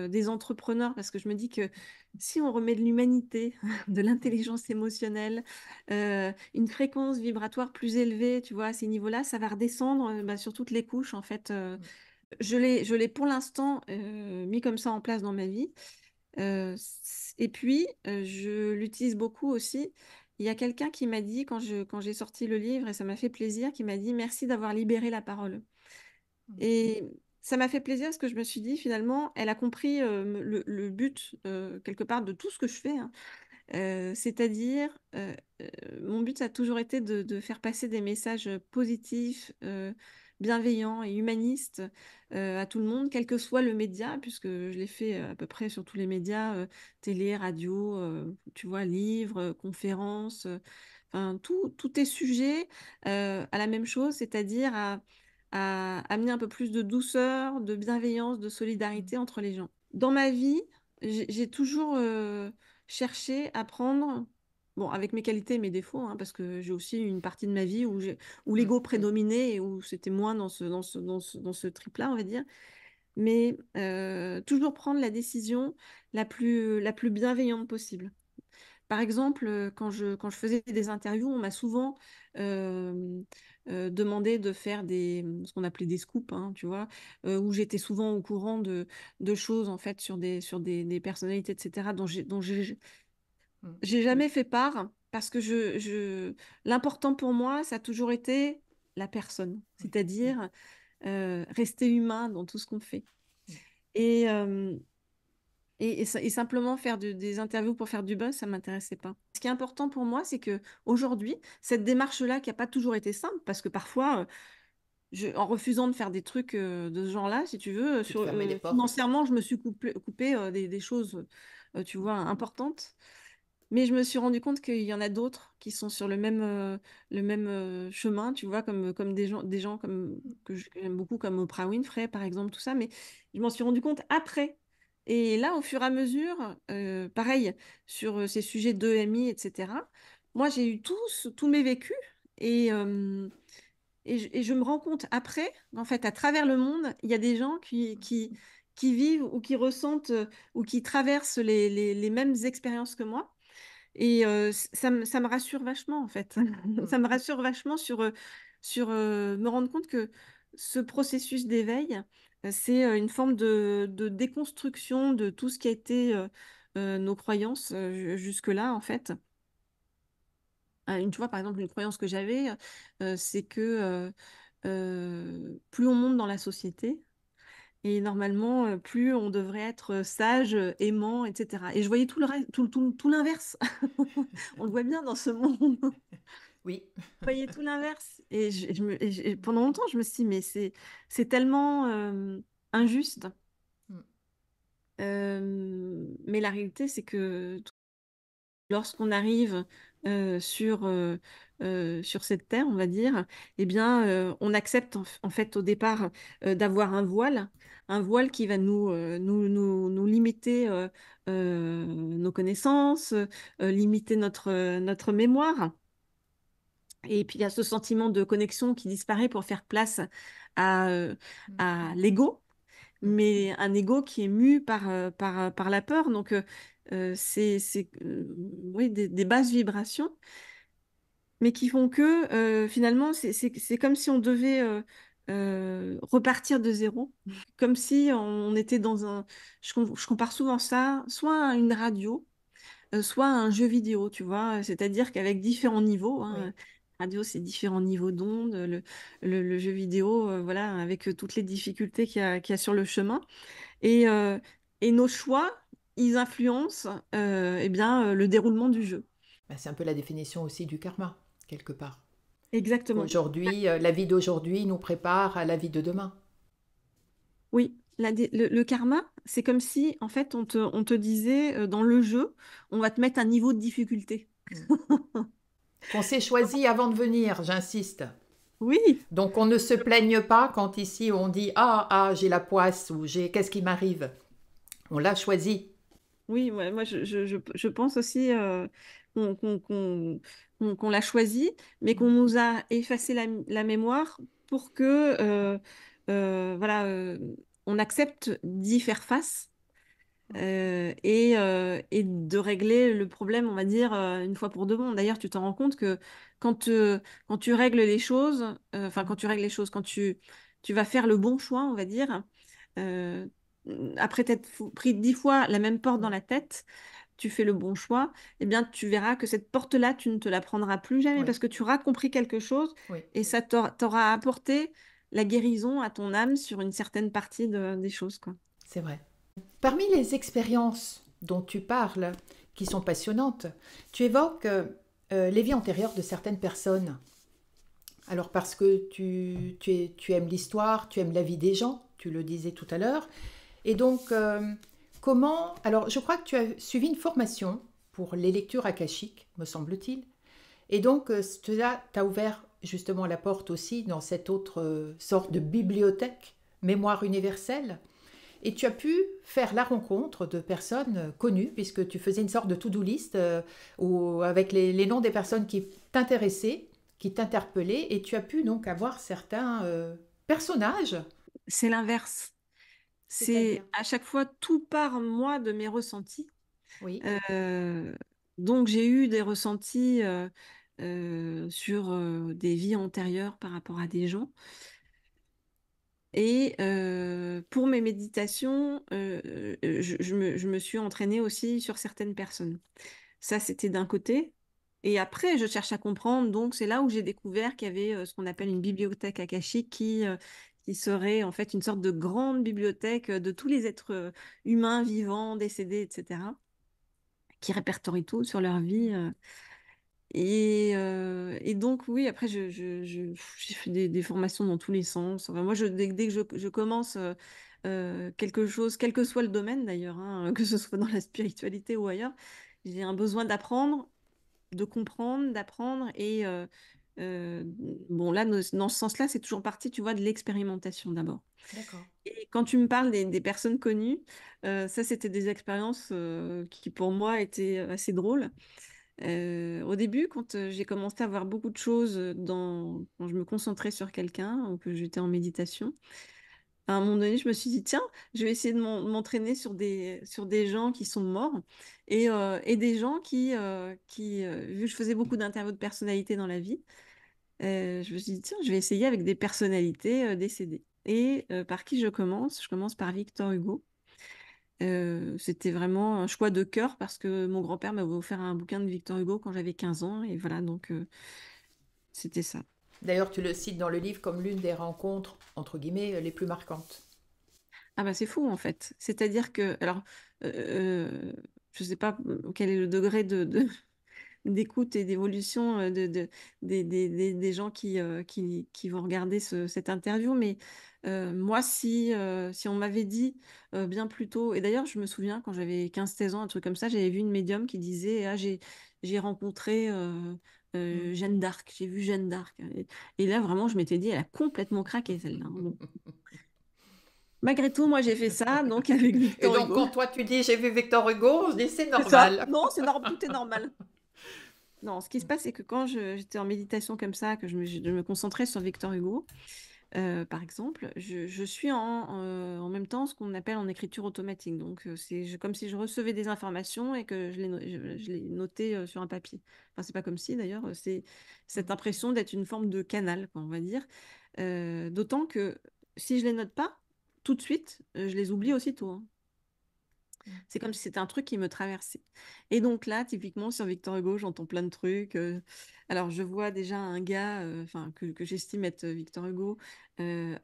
des entrepreneurs parce que je me dis que si on remet de l'humanité, de l'intelligence émotionnelle, une fréquence vibratoire plus élevée, tu vois, à ces niveaux-là, ça va redescendre bah, sur toutes les couches, en fait. Je l'ai pour l'instant mis comme ça en place dans ma vie. Et puis, je l'utilise beaucoup aussi. Il y a quelqu'un qui m'a dit, quand j'ai sorti le livre, et ça m'a fait plaisir, qui m'a dit merci d'avoir libéré la parole. Et ça m'a fait plaisir parce que je me suis dit, finalement, elle a compris le but, quelque part, de tout ce que je fais, hein. C'est-à-dire, mon but, ça a toujours été de faire passer des messages positifs, bienveillants et humanistes à tout le monde, quel que soit le média, puisque je l'ai fait à peu près sur tous les médias, télé, radio, tu vois, livres, conférences, enfin, tout est sujet à la même chose, c'est-à-dire à amener un peu plus de douceur, de bienveillance, de solidarité entre les gens. Dans ma vie, j'ai toujours cherché à prendre, bon, avec mes qualités et mes défauts, hein, parce que j'ai aussi une partie de ma vie où l'ego prédominait et où c'était moins dans ce trip-là, on va dire. Mais toujours prendre la décision la plus bienveillante possible. par exemple, quand je faisais des interviews, on m'a souvent demandé de faire ce qu'on appelait des scoops, hein, tu vois, où j'étais souvent au courant de choses, en fait, des personnalités, etc., Mm. j'ai jamais fait part, parce que l'important pour moi, ça a toujours été la personne, Oui. c'est-à-dire rester humain dans tout ce qu'on fait. Mm. Et, euh, et simplement faire des interviews pour faire du buzz, ça m'intéressait pas. Ce qui est important pour moi, c'est que aujourd'hui, cette démarche-là, qui n'a pas toujours été simple, parce que parfois, en refusant de faire des trucs de ce genre-là, si tu veux, Tu te fermais des portes. financièrement, je me suis coupé des choses, tu vois, importantes. Mais je me suis rendu compte qu'il y en a d'autres qui sont sur le même chemin, tu vois, comme des gens que j'aime beaucoup, comme Oprah Winfrey, par exemple, tout ça. Mais je m'en suis rendu compte après. Et là, au fur et à mesure, pareil, sur ces sujets d'EMI, etc., moi, j'ai eu tous mes vécus. Et, et je me rends compte après, en fait, à travers le monde, il y a des gens qui vivent ou qui ressentent ou qui traversent les mêmes expériences que moi. Et ça me rassure vachement, en fait. Mm. Ça me rassure vachement sur me rendre compte que ce processus d'éveil, c'est une forme de déconstruction de tout ce qui a été nos croyances jusque-là, en fait. Tu vois, par exemple, une croyance que j'avais, c'est que plus on monte dans la société, et normalement, plus on devrait être sage, aimant, etc. Et je voyais tout le reste, tout l'inverse. On le voit bien dans ce monde. Je Oui. voyais tout l'inverse. Et pendant longtemps, je me suis dit, mais c'est tellement injuste. Mm. Mais la réalité, c'est que lorsqu'on arrive sur cette terre, on va dire, eh bien, on accepte en fait au départ d'avoir un voile qui va nous limiter nos connaissances, limiter notre mémoire. Et puis il y a ce sentiment de connexion qui disparaît pour faire place à, euh, Mm. à l'ego, Mm. mais un ego qui est mu par la peur. Donc, oui, des basses vibrations, mais qui font que finalement, c'est comme si on devait repartir de zéro, comme si on était dans un... Je compare souvent ça, soit à une radio, soit un jeu vidéo, tu vois. C'est-à-dire qu'avec différents niveaux, Oui. hein, radio, c'est différents niveaux d'onde, le jeu vidéo, voilà, avec toutes les difficultés qu'il y a sur le chemin. Et, euh, et nos choix, ils influencent eh bien, le déroulement du jeu. Ben, c'est un peu la définition aussi du karma, quelque part. Exactement. Qu'aujourd'hui, la vie d'aujourd'hui nous prépare à la vie de demain. Oui, le karma, c'est comme si, en fait, on te disait dans le jeu, on va te mettre un niveau de difficulté. Mm. Qu'on s'est choisi avant de venir, j'insiste. Oui, Donc on ne se plaigne pas quand ici on dit ah j'ai la poisse ou j'ai qu'est-ce qui m'arrive. On l'a choisi. oui, ouais, moi je pense aussi qu'on l'a choisi, mais qu'on nous a effacé la mémoire pour que voilà, on accepte d'y faire face et de régler le problème, on va dire, une fois pour de bon. D'ailleurs, tu t'en rends compte que quand tu règles les choses, enfin quand tu règles les choses, quand tu vas faire le bon choix, on va dire, euh, après t'être pris 10 fois la même porte dans la tête, tu fais le bon choix, eh bien, tu verras que cette porte-là, tu ne te la prendras plus jamais Oui, parce que tu auras compris quelque chose oui, et ça t'aura apporté la guérison à ton âme sur une certaine partie des choses, quoi. c'est vrai. Parmi les expériences dont tu parles, qui sont passionnantes, tu évoques les vies antérieures de certaines personnes. Alors parce que tu aimes l'histoire, tu aimes la vie des gens, tu le disais tout à l'heure. Et donc, comment... Alors, je crois que tu as suivi une formation pour les lectures akashiques, me semble-t-il. Et donc, cela t'a ouvert justement la porte aussi dans cette autre sorte de bibliothèque, mémoire universelle. Et tu as pu faire la rencontre de personnes connues, puisque tu faisais une sorte de to-do list avec les noms des personnes qui t'intéressaient, qui t'interpellaient, et tu as pu donc avoir certains personnages, C'est l'inverse. c'est-à-dire. C'est à chaque fois tout part, moi, de mes ressentis. Oui, Euh, Donc, j'ai eu des ressentis sur des vies antérieures par rapport à des gens. Et pour mes méditations, je me suis entraînée aussi sur certaines personnes. Ça, c'était d'un côté. Et après, je cherche à comprendre. Donc, c'est là où j'ai découvert qu'il y avait ce qu'on appelle une bibliothèque akashique qui serait en fait une sorte de grande bibliothèque de tous les êtres humains, vivants, décédés, etc., qui répertorient tout sur leur vie. Et donc, oui, après, j'ai fait des formations dans tous les sens. Enfin, moi, dès que je commence quelque chose, quel que soit le domaine d'ailleurs, hein, que ce soit dans la spiritualité ou ailleurs, j'ai un besoin d'apprendre, de comprendre, d'apprendre. Et euh, bon, là, dans ce sens-là, c'est toujours parti, tu vois, de l'expérimentation d'abord. D'accord. Et quand tu me parles des personnes connues, ça, c'était des expériences qui, pour moi, étaient assez drôles. Au début, quand j'ai commencé à voir beaucoup de choses quand je me concentrais sur quelqu'un ou que j'étais en méditation, à un moment donné, je me suis dit, tiens, je vais essayer de m'entraîner sur des gens qui sont morts et des gens vu que je faisais beaucoup d'interviews de personnalités dans la vie, je me suis dit, tiens, je vais essayer avec des personnalités décédées. Et par qui je commence? Je commence par Victor Hugo. C'était vraiment un choix de cœur parce que mon grand-père m'avait offert un bouquin de Victor Hugo quand j'avais 15 ans et voilà, donc c'était ça. D'ailleurs, tu le cites dans le livre comme l'une des rencontres, entre guillemets, les plus marquantes. Ah bah c'est fou en fait. C'est-à-dire que, alors, euh, je sais pas quel est le degré d'écoute et d'évolution des gens qui vont regarder cette interview. Mais moi, si on m'avait dit bien plus tôt, et d'ailleurs, je me souviens quand j'avais 15 16 ans, un truc comme ça, j'avais vu une médium qui disait, ah, j'ai rencontré Mm. Jeanne d'Arc, j'ai vu Jeanne d'Arc. Et là, vraiment, je m'étais dit, elle a complètement craqué, celle-là, hein. Bon. Malgré tout, moi, j'ai fait ça, donc avec Et Victor donc, Hugo. quand toi tu dis j'ai vu Victor Hugo, on se dit c'est C'est ça. normal. Non, tout est normal. Non, ce qui se passe, c'est que quand j'étais en méditation comme ça, que je me concentrais sur Victor Hugo, par exemple, je suis en même temps ce qu'on appelle en écriture automatique. Donc, comme si je recevais des informations et que je les notais sur un papier. Enfin, c'est pas comme si d'ailleurs, c'est cette impression d'être une forme de canal, quoi, on va dire. D'autant que si je les note pas, tout de suite, je les oublie aussitôt, hein. C'est comme si c'était un truc qui me traversait. Et donc là, typiquement, sur Victor Hugo, j'entends plein de trucs. Alors, je vois déjà un gars enfin, que j'estime être Victor Hugo,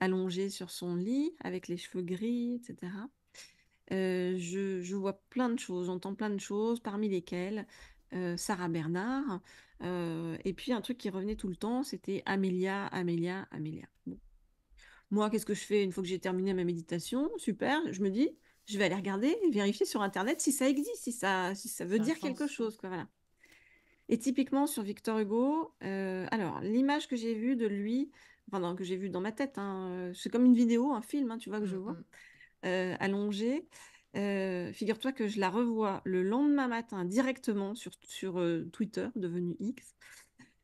allongé sur son lit, avec les cheveux gris, etc. Je vois plein de choses, j'entends plein de choses, parmi lesquelles Sarah Bernard. Et puis, un truc qui revenait tout le temps, c'était Amélia, Amélia, Amélia. Bon. Moi, qu'est-ce que je fais une fois que j'ai terminé ma méditation? Super, je me dis, je vais aller regarder, vérifier sur Internet si ça existe, si ça veut Ça a un dire quelque sens. chose, quoi, voilà. Et typiquement sur Victor Hugo, alors l'image que j'ai vue de lui, enfin non, que j'ai vue dans ma tête, hein, c'est comme une vidéo, un film, hein, tu vois que je Mm, vois, mm. allongé. Figure-toi que je la revois le lendemain matin directement sur Twitter, devenu X.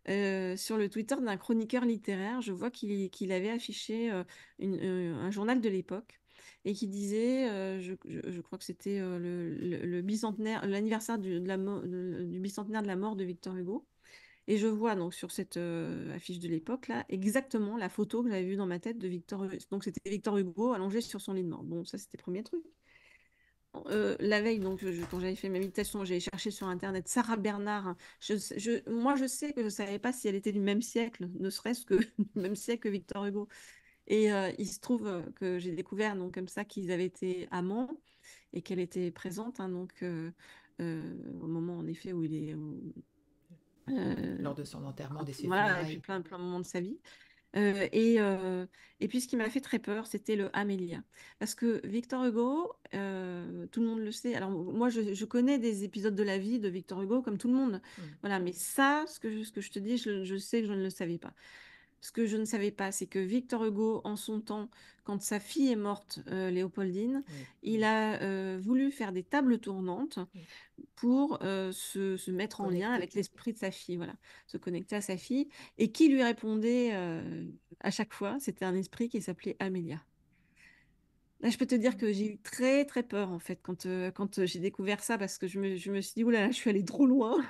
Sur le Twitter d'un chroniqueur littéraire, je vois qu'il avait affiché un journal de l'époque et qui disait, je crois que c'était le bicentenaire, l'anniversaire du bicentenaire de la mort de Victor Hugo. Et je vois donc sur cette affiche de l'époque là exactement la photo que j'avais vue dans ma tête de Victor Hugo. Donc c'était Victor Hugo allongé sur son lit de mort. Bon, ça c'était le premier truc. La veille, donc, quand j'avais fait ma méditation, j'ai cherché sur Internet Sarah Bernard. Moi, je sais que je ne savais pas si elle était du même siècle, ne serait-ce que du même siècle que Victor Hugo. Et il se trouve que j'ai découvert donc, comme ça qu'ils avaient été amants et qu'elle était présente, hein, donc, au moment, en effet, où il est. Lors de son enterrement, de ses Voilà, et puis funérailles. plein de moments de sa vie. Et puis ce qui m'a fait très peur, c'était le Amélia. Parce que Victor Hugo, tout le monde le sait. Alors moi, je connais des épisodes de la vie de Victor Hugo, comme tout le monde. Mm. Voilà, mais ça, ce que je te dis, je sais que je ne le savais pas. Ce que je ne savais pas, c'est que Victor Hugo, en son temps, quand sa fille est morte, Léopoldine, Oui, il a voulu faire des tables tournantes oui. pour se mettre en lien Connecté. avec l'esprit de sa fille, voilà, se connecter à sa fille. Et qui lui répondait à chaque fois, c'était un esprit qui s'appelait Amélia. Là, je peux te dire que j'ai eu très très peur en fait quand j'ai découvert ça parce que je me suis dit, oulala, je suis allée trop loin.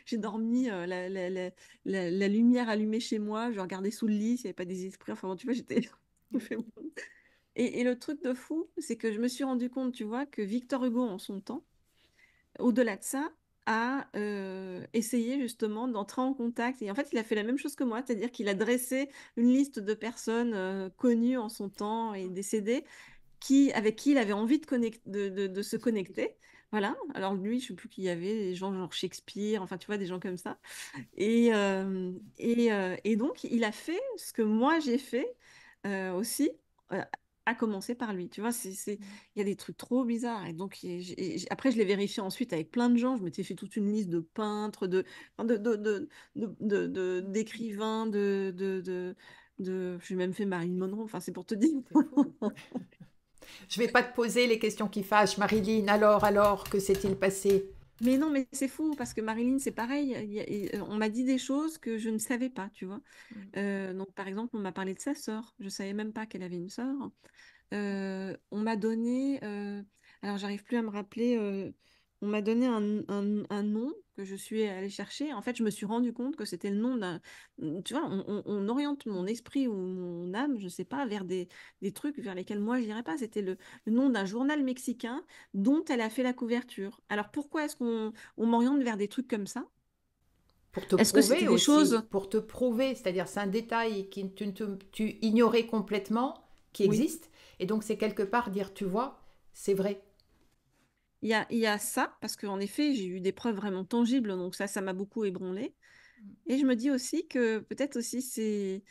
J'ai dormi, la lumière allumée chez moi, je regardais sous le lit s'il n'y avait pas des esprits. Enfin, bon, tu vois, j'étais. Et le truc de fou, c'est que je me suis rendu compte, tu vois, que Victor Hugo, en son temps, au-delà de ça, a essayé justement d'entrer en contact. Et en fait, il a fait la même chose que moi, c'est-à-dire qu'il a dressé une liste de personnes connues en son temps et décédées avec qui il avait envie de se connecter. Voilà. Alors lui, je ne sais plus qui y avait, des gens genre Shakespeare, enfin tu vois, des gens comme ça. Et donc, il a fait ce que moi j'ai fait aussi, euh, à commencer par lui. Tu vois, il y a des trucs trop bizarres. Et donc, après, je l'ai vérifié ensuite avec plein de gens. Je m'étais fait toute une liste de peintres, enfin, d'écrivains, j'ai même fait Marilyn Monroe. Enfin, c'est pour te dire. C'est fou. Je vais pas te poser les questions qui fâchent, Marilyn. Alors, que s'est-il passé? Mais non, mais c'est fou parce que Marilyn, c'est pareil. On m'a dit des choses que je ne savais pas, tu vois. Mm. Donc, par exemple, on m'a parlé de sa sœur. Je savais même pas qu'elle avait une sœur. On m'a donné, alors j'arrive plus à me rappeler, on m'a donné un nom que je suis allée chercher. En fait, je me suis rendu compte que c'était le nom d'un, tu vois, on oriente mon esprit ou mon âme, je sais pas, vers des trucs vers lesquels moi je n'irais pas. C'était le nom d'un journal mexicain dont elle a fait la couverture. Alors pourquoi est-ce qu'on m'oriente vers des trucs comme ça? Pour te Est-ce que prouver c'était des aussi, choses? pour te prouver, c'est-à-dire c'est un détail que tu ignorais complètement, qui Oui. existe, et donc c'est quelque part dire, tu vois, c'est vrai. Il y a ça, parce qu'en effet, j'ai eu des preuves vraiment tangibles, donc ça m'a beaucoup ébranlé. Et je me dis aussi que peut-être aussi c'est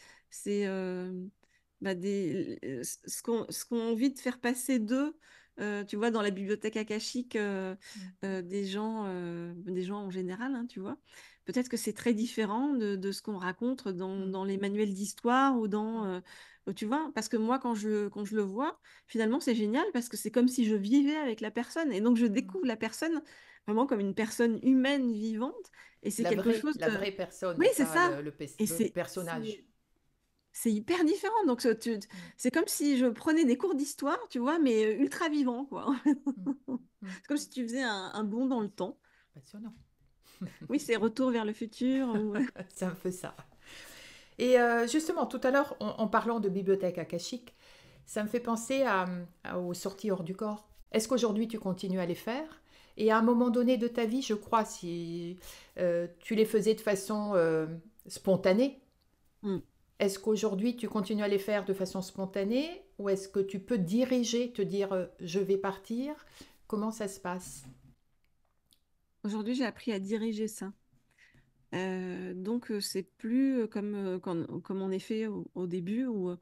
bah, ce qu'ont envie de faire passer d'eux, tu vois, dans la bibliothèque akashique des gens en général, hein, tu vois. Peut-être que c'est très différent de ce qu'on raconte dans les manuels d'histoire ou tu vois, parce que moi, quand je le vois, finalement, c'est génial parce que c'est comme si je vivais avec la personne. Et donc, je découvre la personne vraiment comme une personne humaine vivante. Et c'est quelque chose La vraie personne Oui, et c'est pas ça. Et le personnage. c'est hyper différent. Donc, Mm, c'est comme si je prenais des cours d'histoire, tu vois, mais ultra vivant, quoi. mm, mm. C'est comme si tu faisais un bond dans le temps. Passionnant. Oui, c'est Retour vers le futur. C'est un peu ça. Et justement, tout à l'heure, en parlant de bibliothèque akashique, ça me fait penser aux sorties hors du corps. Est-ce qu'aujourd'hui tu continues à les faire? Et à un moment donné de ta vie, je crois, si tu les faisais de façon spontanée, Mm. est-ce qu'aujourd'hui tu continues à les faire de façon spontanée ou est-ce que tu peux diriger, te dire je vais partir? Comment ça se passe? Aujourd'hui, j'ai appris à diriger ça. Donc, c'est plus comme en effet au début où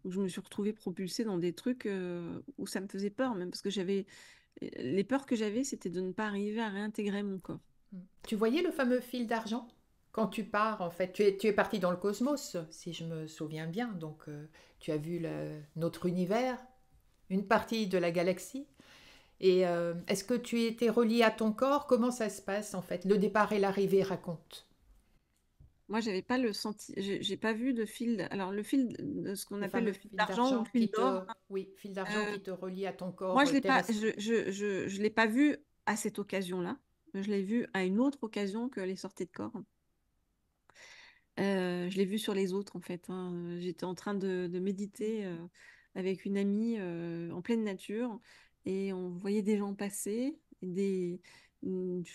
je me suis retrouvée propulsée dans des trucs où ça me faisait peur, même parce que les peurs que j'avais, c'était de ne pas arriver à réintégrer mon corps. Tu voyais le fameux fil d'argent? Quand tu pars, en fait, tu es parti dans le cosmos, si je me souviens bien. Donc, tu as vu notre univers, une partie de la galaxie. Et est-ce que tu étais relié à ton corps? Comment ça se passe, en fait? Le départ et l'arrivée, raconte. Moi, j'avais pas le senti, j'ai pas vu de fil. Alors, le fil, ce qu'on Le appelle le fameux fil fil d'argent ou le d'argent fil d'or. oui, fil d'argent euh, qui te relie à ton Moi, corps je l'ai pas, terrestre. je l'ai pas vu à cette occasion-là. Je l'ai vu à une autre occasion que les sorties de corps. Je l'ai vu sur les autres, en fait, hein. J'étais en train de méditer avec une amie en pleine nature et on voyait des gens passer, je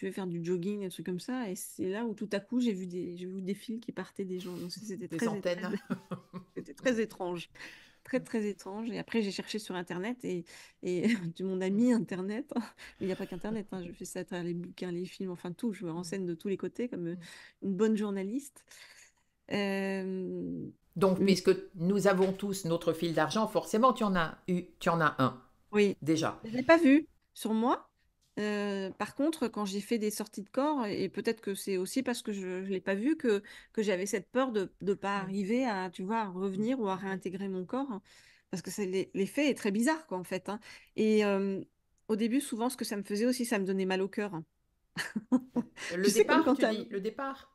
vais faire du jogging, des trucs comme ça. Et c'est là où tout à coup, j'ai vu des fils qui partaient des gens. Donc Des antennes. c'était très étrange. Très, très étrange. Et après, j'ai cherché sur Internet et de mon ami Internet. Mais il n'y a pas qu'Internet, hein. Je fais ça à travers les bouquins, les films, enfin tout. Je me renseigne de tous les côtés comme une bonne journaliste. Euh, Donc, mais puisque nous avons tous notre fil d'argent, forcément, tu en as un, oui, déjà. je ne l'ai pas vu sur moi. Par contre, quand j'ai fait des sorties de corps, et peut-être que c'est aussi parce que je ne l'ai pas vu, que j'avais cette peur de ne pas Mm. arriver à, tu vois, à revenir ou à réintégrer mon corps, hein. Parce que l'effet est très bizarre, quoi, en fait, hein. Et au début, souvent, ce que ça me faisait aussi, ça me donnait mal au cœur, hein. Le Tu sais, comme départ, quand tu tu as... dis? Le départ?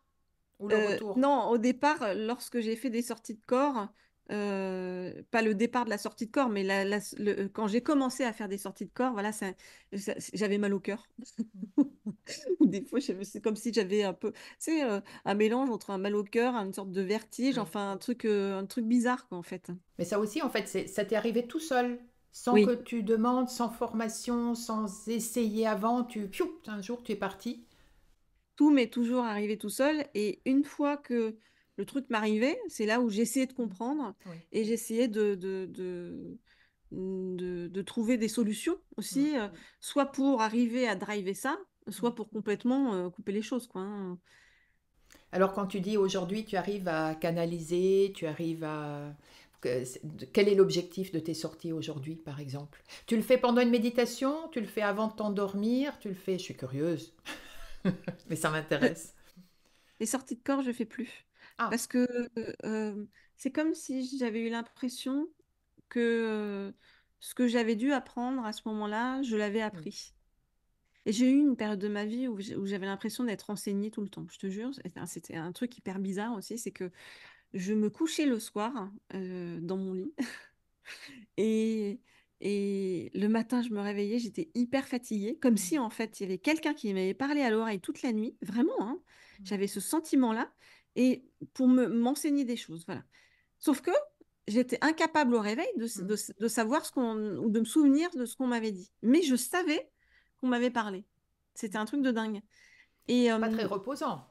Ou le retour? Non, au départ, lorsque j'ai fait des sorties de corps, pas le départ de la sortie de corps, mais quand j'ai commencé à faire des sorties de corps, voilà, j'avais mal au cœur. Ou des fois, c'est comme si j'avais un peu, tu sais, un mélange entre un mal au cœur, une sorte de vertige, Oui. enfin un truc bizarre, quoi, en fait. Mais ça aussi, en fait, ça t'est arrivé tout seul, sans que Oui, tu demandes, sans formation, sans essayer avant. Un jour, tu es parti. tout m'est toujours arrivé tout seul. Et une fois que le truc m'arrivait, c'est là où j'essayais de Mm. comprendre Oui. et j'essayais de trouver des solutions Mm. aussi, soit pour arriver à driver ça, soit pour complètement couper les choses, quoi, hein. Alors, quand tu dis aujourd'hui, tu arrives à canaliser, tu arrives à... Quel est l'objectif de tes sorties aujourd'hui, par exemple? Tu le fais pendant une méditation? Tu le fais avant de t'endormir? Tu le fais... Je suis curieuse, mais ça Euh, m'intéresse. Les sorties de corps, je fais plus. Ah, Parce que euh, c'est comme si j'avais eu l'impression que ce que j'avais dû apprendre à ce moment-là, je l'avais mm, appris. Et j'ai eu une période de ma vie où j'avais l'impression d'être enseignée tout le temps. Je te jure, c'était un truc hyper bizarre aussi, c'est que je me couchais le soir dans mon lit et, et le matin, je me réveillais, j'étais hyper fatiguée, comme mm, si en fait il y avait quelqu'un qui m'avait parlé à l'oreille toute la nuit, vraiment, hein. mm, J'avais ce sentiment-là et pour m'enseigner des choses, voilà. Sauf que j'étais incapable au réveil mm. de savoir ou de me souvenir de ce qu'on m'avait dit. Mais je savais qu'on m'avait parlé. C'était un truc de dingue. Et Pas très reposant,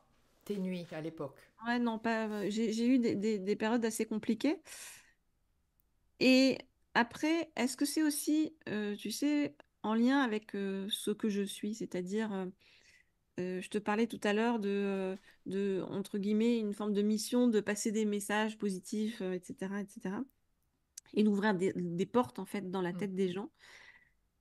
tes nuits à l'époque. ouais, non, pas. J'ai eu des périodes assez compliquées. Et après, est-ce que c'est aussi, tu sais, en lien avec ce que je suis, c'est-à-dire, je te parlais tout à l'heure entre guillemets, une forme de mission de passer des messages positifs, etc., etc., et d'ouvrir des portes en fait dans la Mm, tête des gens.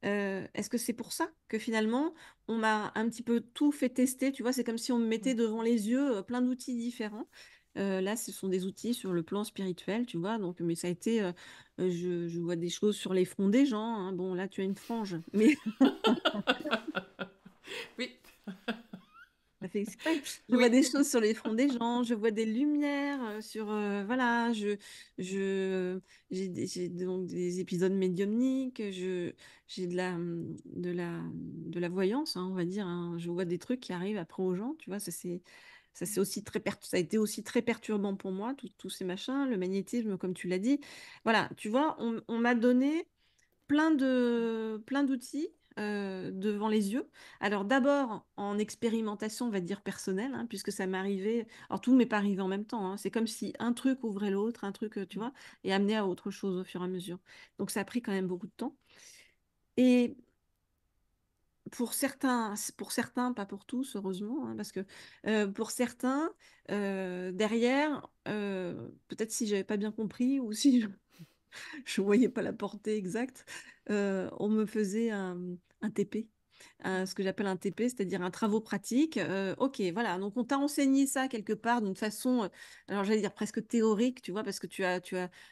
Est-ce que c'est pour ça que finalement, on m'a un petit peu tout fait tester? Tu vois, c'est comme si on me mettait mm. devant les yeux plein d'outils différents. Là, ce sont des outils sur le plan spirituel, tu vois. Donc, mais ça a été, je vois des choses sur les fronts des gens, hein. Bon, là, tu as une frange, mais Oui, ça fait exprès. Je vois oui. des choses sur les fronts des gens, je vois des lumières sur, voilà, je, j'ai donc des épisodes médiumniques, j'ai de la voyance, hein, on va dire, hein. Je vois des trucs qui arrivent après aux gens, tu vois, ça c'est aussi ça a été aussi très perturbant pour moi, tous ces machins, le magnétisme, comme tu l'as dit. Voilà, tu vois, on m'a donné plein d'outils devant les yeux. Alors d'abord en expérimentation, on va dire personnelle, hein, puisque ça m'est arrivé. Alors tout ne m'est pas arrivé en même temps, hein. C'est comme si un truc ouvrait l'autre, un truc, tu vois, et amenait à autre chose au fur et à mesure. Donc ça a pris quand même beaucoup de temps. Et pour certains, pas pour tous, heureusement, hein, parce que pour certains, derrière, peut-être si j'avais pas bien compris ou si je voyais pas la portée exacte, on me faisait un TP, ce que j'appelle un TP, c'est-à-dire un travaux pratique. Ok, voilà, donc on t'a enseigné ça quelque part d'une façon, alors j'allais dire presque théorique, tu vois, parce que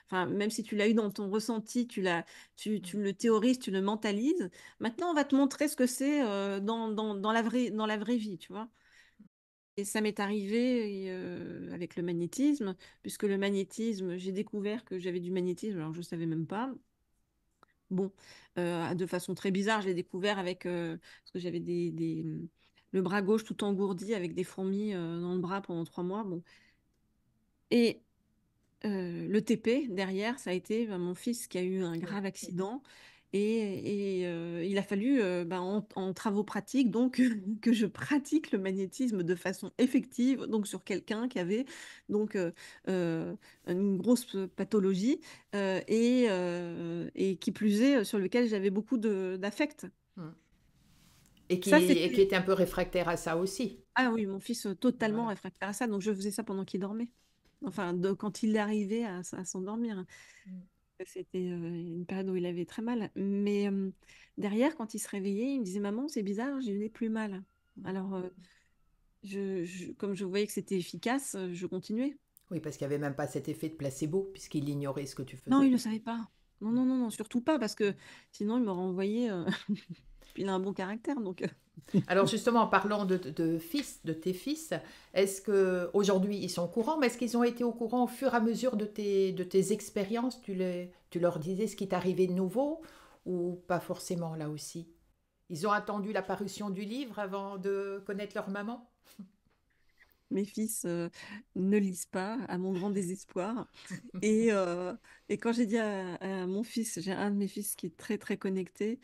enfin, même si tu l'as eu dans ton ressenti, tu le théorises, tu le mentalises. Maintenant, on va te montrer ce que c'est dans la vraie vie, tu vois. Et ça m'est arrivé avec le magnétisme, puisque le magnétisme, j'ai découvert que j'avais du magnétisme, alors je ne savais même pas. Bon, de façon très bizarre, je l'ai découvert avec, parce que j'avais le bras gauche tout engourdi avec des fourmis dans le bras pendant 3 mois. Bon. Et le TP, derrière, ça a été mon fils qui a eu un Oui. grave accident. Il a fallu, en travaux pratiques, donc, que je pratique le magnétisme de façon effective, donc sur quelqu'un qui avait donc, une grosse pathologie et qui plus est, sur lequel j'avais beaucoup d'affect. Mm. Ça, Et qui c'était... était un peu réfractaire à ça aussi. Ah oui, mon fils totalement Voilà. réfractaire à ça, donc je faisais ça pendant qu'il dormait. Enfin, quand il est arrivé à s'endormir. Mm. C'était une période où il avait très mal. Mais derrière, quand il se réveillait, il me disait, Maman, c'est bizarre, j'ai n'ai plus mal. Alors, comme je voyais que c'était efficace, je continuais. Oui, parce qu'il n'y avait même pas cet effet de placebo, puisqu'il ignorait ce que tu Non, il faisais. ne le savait pas. Non, non, non, non, surtout pas, parce que sinon, il m'aurait envoyé. Puis il a un bon caractère, donc. Alors justement, en parlant de fils, de tes fils, est-ce que aujourd'hui ils sont au courant, mais est-ce qu'ils ont été au courant au fur et à mesure de tes expériences? Tu leur disais ce qui t'arrivait de nouveau ou pas forcément là aussi? Ils ont attendu la parution du livre avant de connaître leur maman? Mes fils ne lisent pas, à mon grand désespoir. Et, euh, et quand j'ai dit à mon fils, j'ai un de mes fils qui est très très connecté,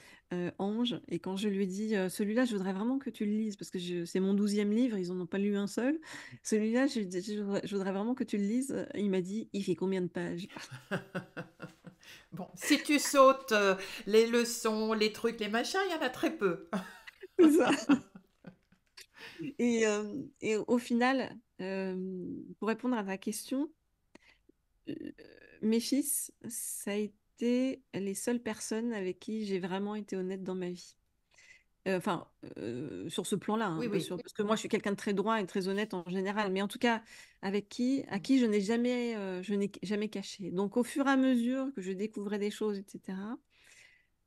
Ange, et quand je lui ai dit, celui-là, je voudrais vraiment que tu le lises, parce que c'est mon 12e livre, ils n'en ont pas lu un seul. Celui-là, je lui ai dit, je voudrais vraiment que tu le lises. Il m'a dit, il fait combien de pages? Bon, si tu sautes les leçons, les trucs, les machins, il y en a très peu. C'est ça. Et au final, pour répondre à ta question, euh, mes fils, ça a été les seules personnes avec qui j'ai vraiment été honnête dans ma vie. Enfin, sur ce plan-là, Oui, hein, oui. parce que moi, je suis quelqu'un de très droit et très honnête en général, mais en tout cas, à qui je n'ai jamais caché. Donc, au fur et à mesure que je découvrais des choses, etc.,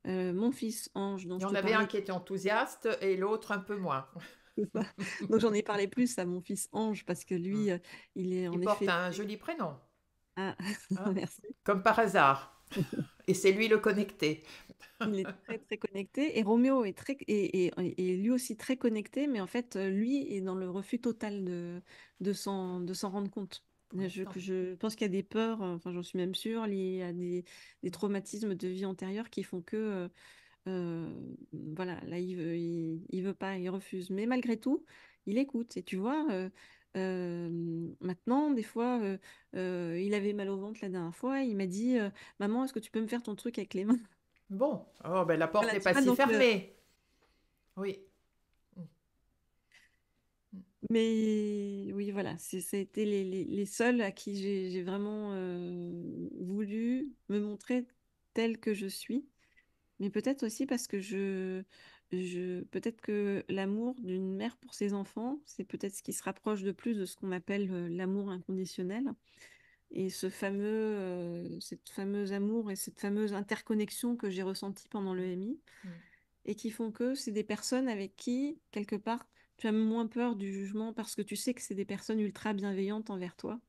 mon fils Ange, dont Il y je en te avait un parlais, qui était enthousiaste et l'autre un peu moins. c'est ça. Donc, j'en ai parlé plus à mon fils Ange, parce que lui, il est Il en porte effet un joli prénom, Ah, hein, merci. comme par hasard. Et c'est lui le connecté. Il est très très connecté et Roméo est et lui aussi très connecté, mais en fait lui est dans le refus total de s'en rendre compte. D'accord. Je pense qu'il y a des peurs, enfin j'en suis même sûre, liées à des traumatismes de vie antérieure qui font que voilà, là il veut pas, il refuse. Mais malgré tout, il écoute. Et tu vois, maintenant, des fois, il avait mal au ventre la dernière fois, il m'a dit, Maman, est-ce que tu peux me faire ton truc avec les mains? Bon, oh, ben, la porte Voilà, n'est tu pas vois, si donc, fermée. Oui. mais oui, voilà, ça a été les seuls à qui j'ai vraiment voulu me montrer telle que je suis. Mais peut-être aussi parce que peut-être que l'amour d'une mère pour ses enfants, c'est peut-être ce qui se rapproche de plus de ce qu'on appelle l'amour inconditionnel. Et cette fameuse amour et cette fameuse interconnexion que j'ai ressentie pendant le MI, Mm. et qui font que c'est des personnes avec qui, quelque part, tu as moins peur du jugement parce que tu sais que c'est des personnes ultra bienveillantes envers toi.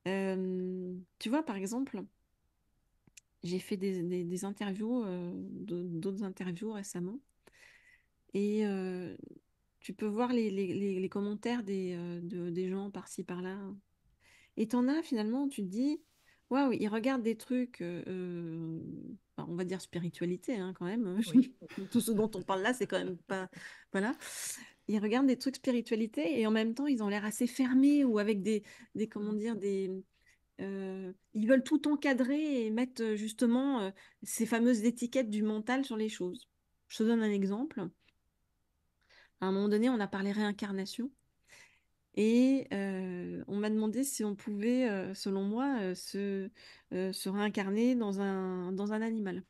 Tu vois, par exemple, j'ai fait des interviews, d'autres interviews récemment, et tu peux voir les commentaires des gens par-ci, par-là. Et t'en as finalement, tu te dis, waouh, ils regardent des trucs, enfin, on va dire spiritualité hein, quand même. Oui. Tout ce dont on parle là, c'est quand même pas. Voilà. Ils regardent des trucs spiritualité et en même temps, ils ont l'air assez fermés ou avec comment dire, ils veulent tout encadrer et mettre justement ces fameuses étiquettes du mental sur les choses. Je te donne un exemple. À un moment donné, on a parlé réincarnation. Et on m'a demandé si on pouvait, selon moi, se réincarner dans un animal.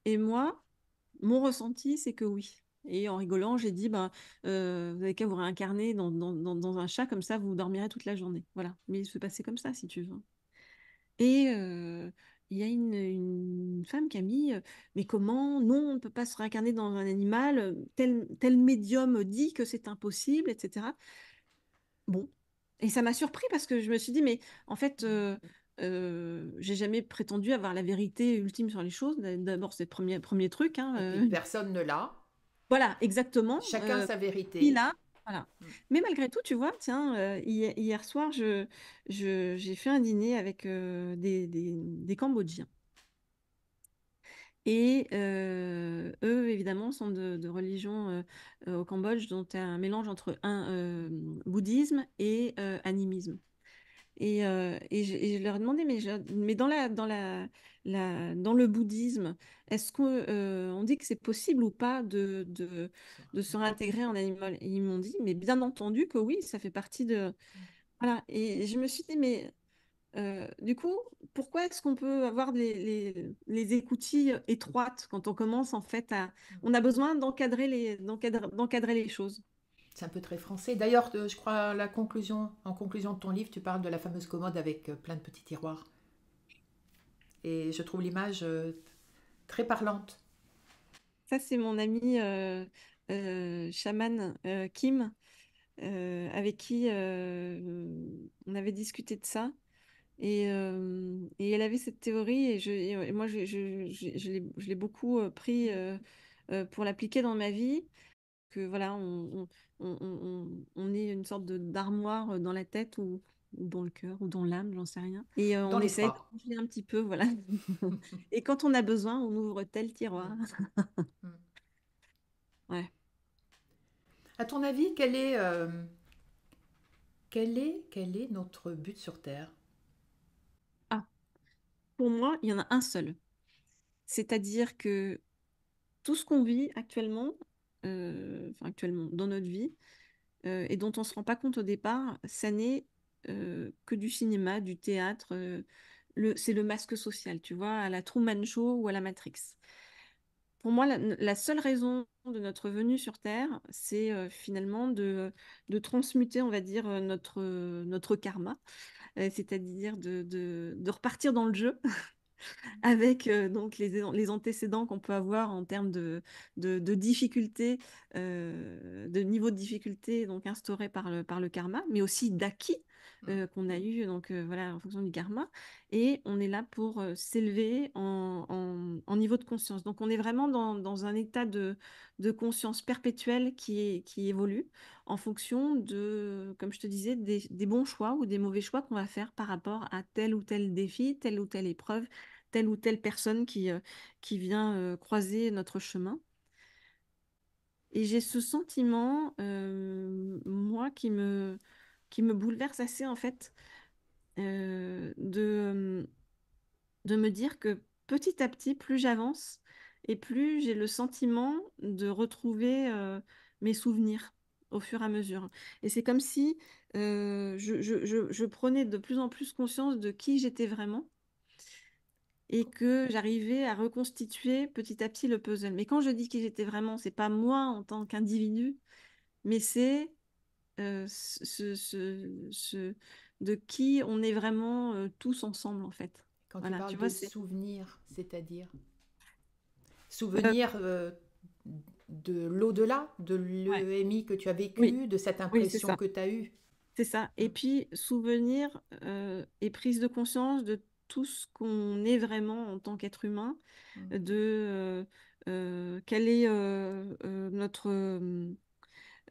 Et moi, mon ressenti, c'est que oui. Et en rigolant, j'ai dit, ben, vous avez qu'à vous réincarner dans un chat, comme ça, vous dormirez toute la journée. Voilà. Mais il se passait comme ça, si tu veux. Et il y a une femme qui a mis, mais comment? Non, on ne peut pas se réincarner dans un animal. Tel médium dit que c'est impossible, etc. Bon. Et ça m'a surpris parce que je me suis dit, mais en fait, j'ai jamais prétendu avoir la vérité ultime sur les choses. D'abord, c'est le premier truc, hein, Et puis personne ne l'a. voilà, exactement. Chacun sa Il vérité. a, voilà. Mais malgré tout, tu vois, tiens, hier soir, j'ai fait un dîner avec des Cambodgiens. Et eux, évidemment, sont de religion au Cambodge, dont un mélange entre bouddhisme et animisme. Et je leur ai demandé, mais dans le bouddhisme, est-ce qu'on dit que c'est possible ou pas de se réintégrer en animal? Et ils m'ont dit, mais bien entendu que oui, ça fait partie de... Voilà. Et je me suis dit, mais du coup, pourquoi est-ce qu'on peut avoir les écoutilles étroites quand on commence en fait à... On a besoin d'encadrer les choses. C'est un peu très français. D'ailleurs, je crois, en conclusion de ton livre, tu parles de la fameuse commode avec plein de petits tiroirs. Et je trouve l'image très parlante. Ça, c'est mon ami chaman Kim, avec qui on avait discuté de ça. Et elle avait cette théorie, et moi, je l'ai beaucoup pris pour l'appliquer dans ma vie. Que voilà, on est une sorte d'armoire dans la tête ou dans le cœur ou dans l'âme, j'en sais rien. Et Dans on les essaye de trois. ranger un petit peu, voilà. Et quand on a besoin, on ouvre tel Mm, tiroir. mm. Ouais. À ton avis, quel est notre but sur Terre? Ah, pour moi, il y en a un seul. C'est-à-dire que tout ce qu'on vit actuellement, enfin actuellement dans notre vie, et dont on ne se rend pas compte au départ, ça n'est que du cinéma, du théâtre. C'est le masque social, tu vois, à la Truman Show ou à la Matrix. Pour moi, la seule raison de notre venue sur Terre, c'est finalement de transmuter, on va dire, notre karma, c'est-à-dire de repartir dans le jeu avec donc les antécédents qu'on peut avoir en termes de difficulté, de niveau de difficulté donc instauré par le karma, mais aussi d'acquis Mm, qu'on a eu donc voilà en fonction du karma. Et on est là pour s'élever en niveau de conscience. Donc on est vraiment dans un état de conscience perpétuelle qui évolue en fonction de, comme je te disais, des bons choix ou des mauvais choix qu'on va faire par rapport à tel ou tel défi, telle ou telle épreuve, telle ou telle personne qui vient croiser notre chemin. Et j'ai ce sentiment, moi, qui me bouleverse assez, en fait, de me dire que petit à petit, plus j'avance et plus j'ai le sentiment de retrouver mes souvenirs au fur et à mesure. Et c'est comme si je prenais de plus en plus conscience de qui j'étais vraiment et que j'arrivais à reconstituer petit à petit le puzzle. Mais quand je dis qui j'étais vraiment, c'est pas moi en tant qu'individu, mais c'est de qui on est vraiment tous ensemble en fait. Quand tu Voilà, parles tu vois, de c'est souvenirs, c'est-à-dire euh, souvenirs de l'au-delà, de ouais, l'EMI que tu as oui, vécu, de cette oui, c'est impression ça. que tu as eue. C'est ça. Mm, Et puis, souvenir et prise de conscience de tout ce qu'on est vraiment en tant qu'être humain, mm, quelle est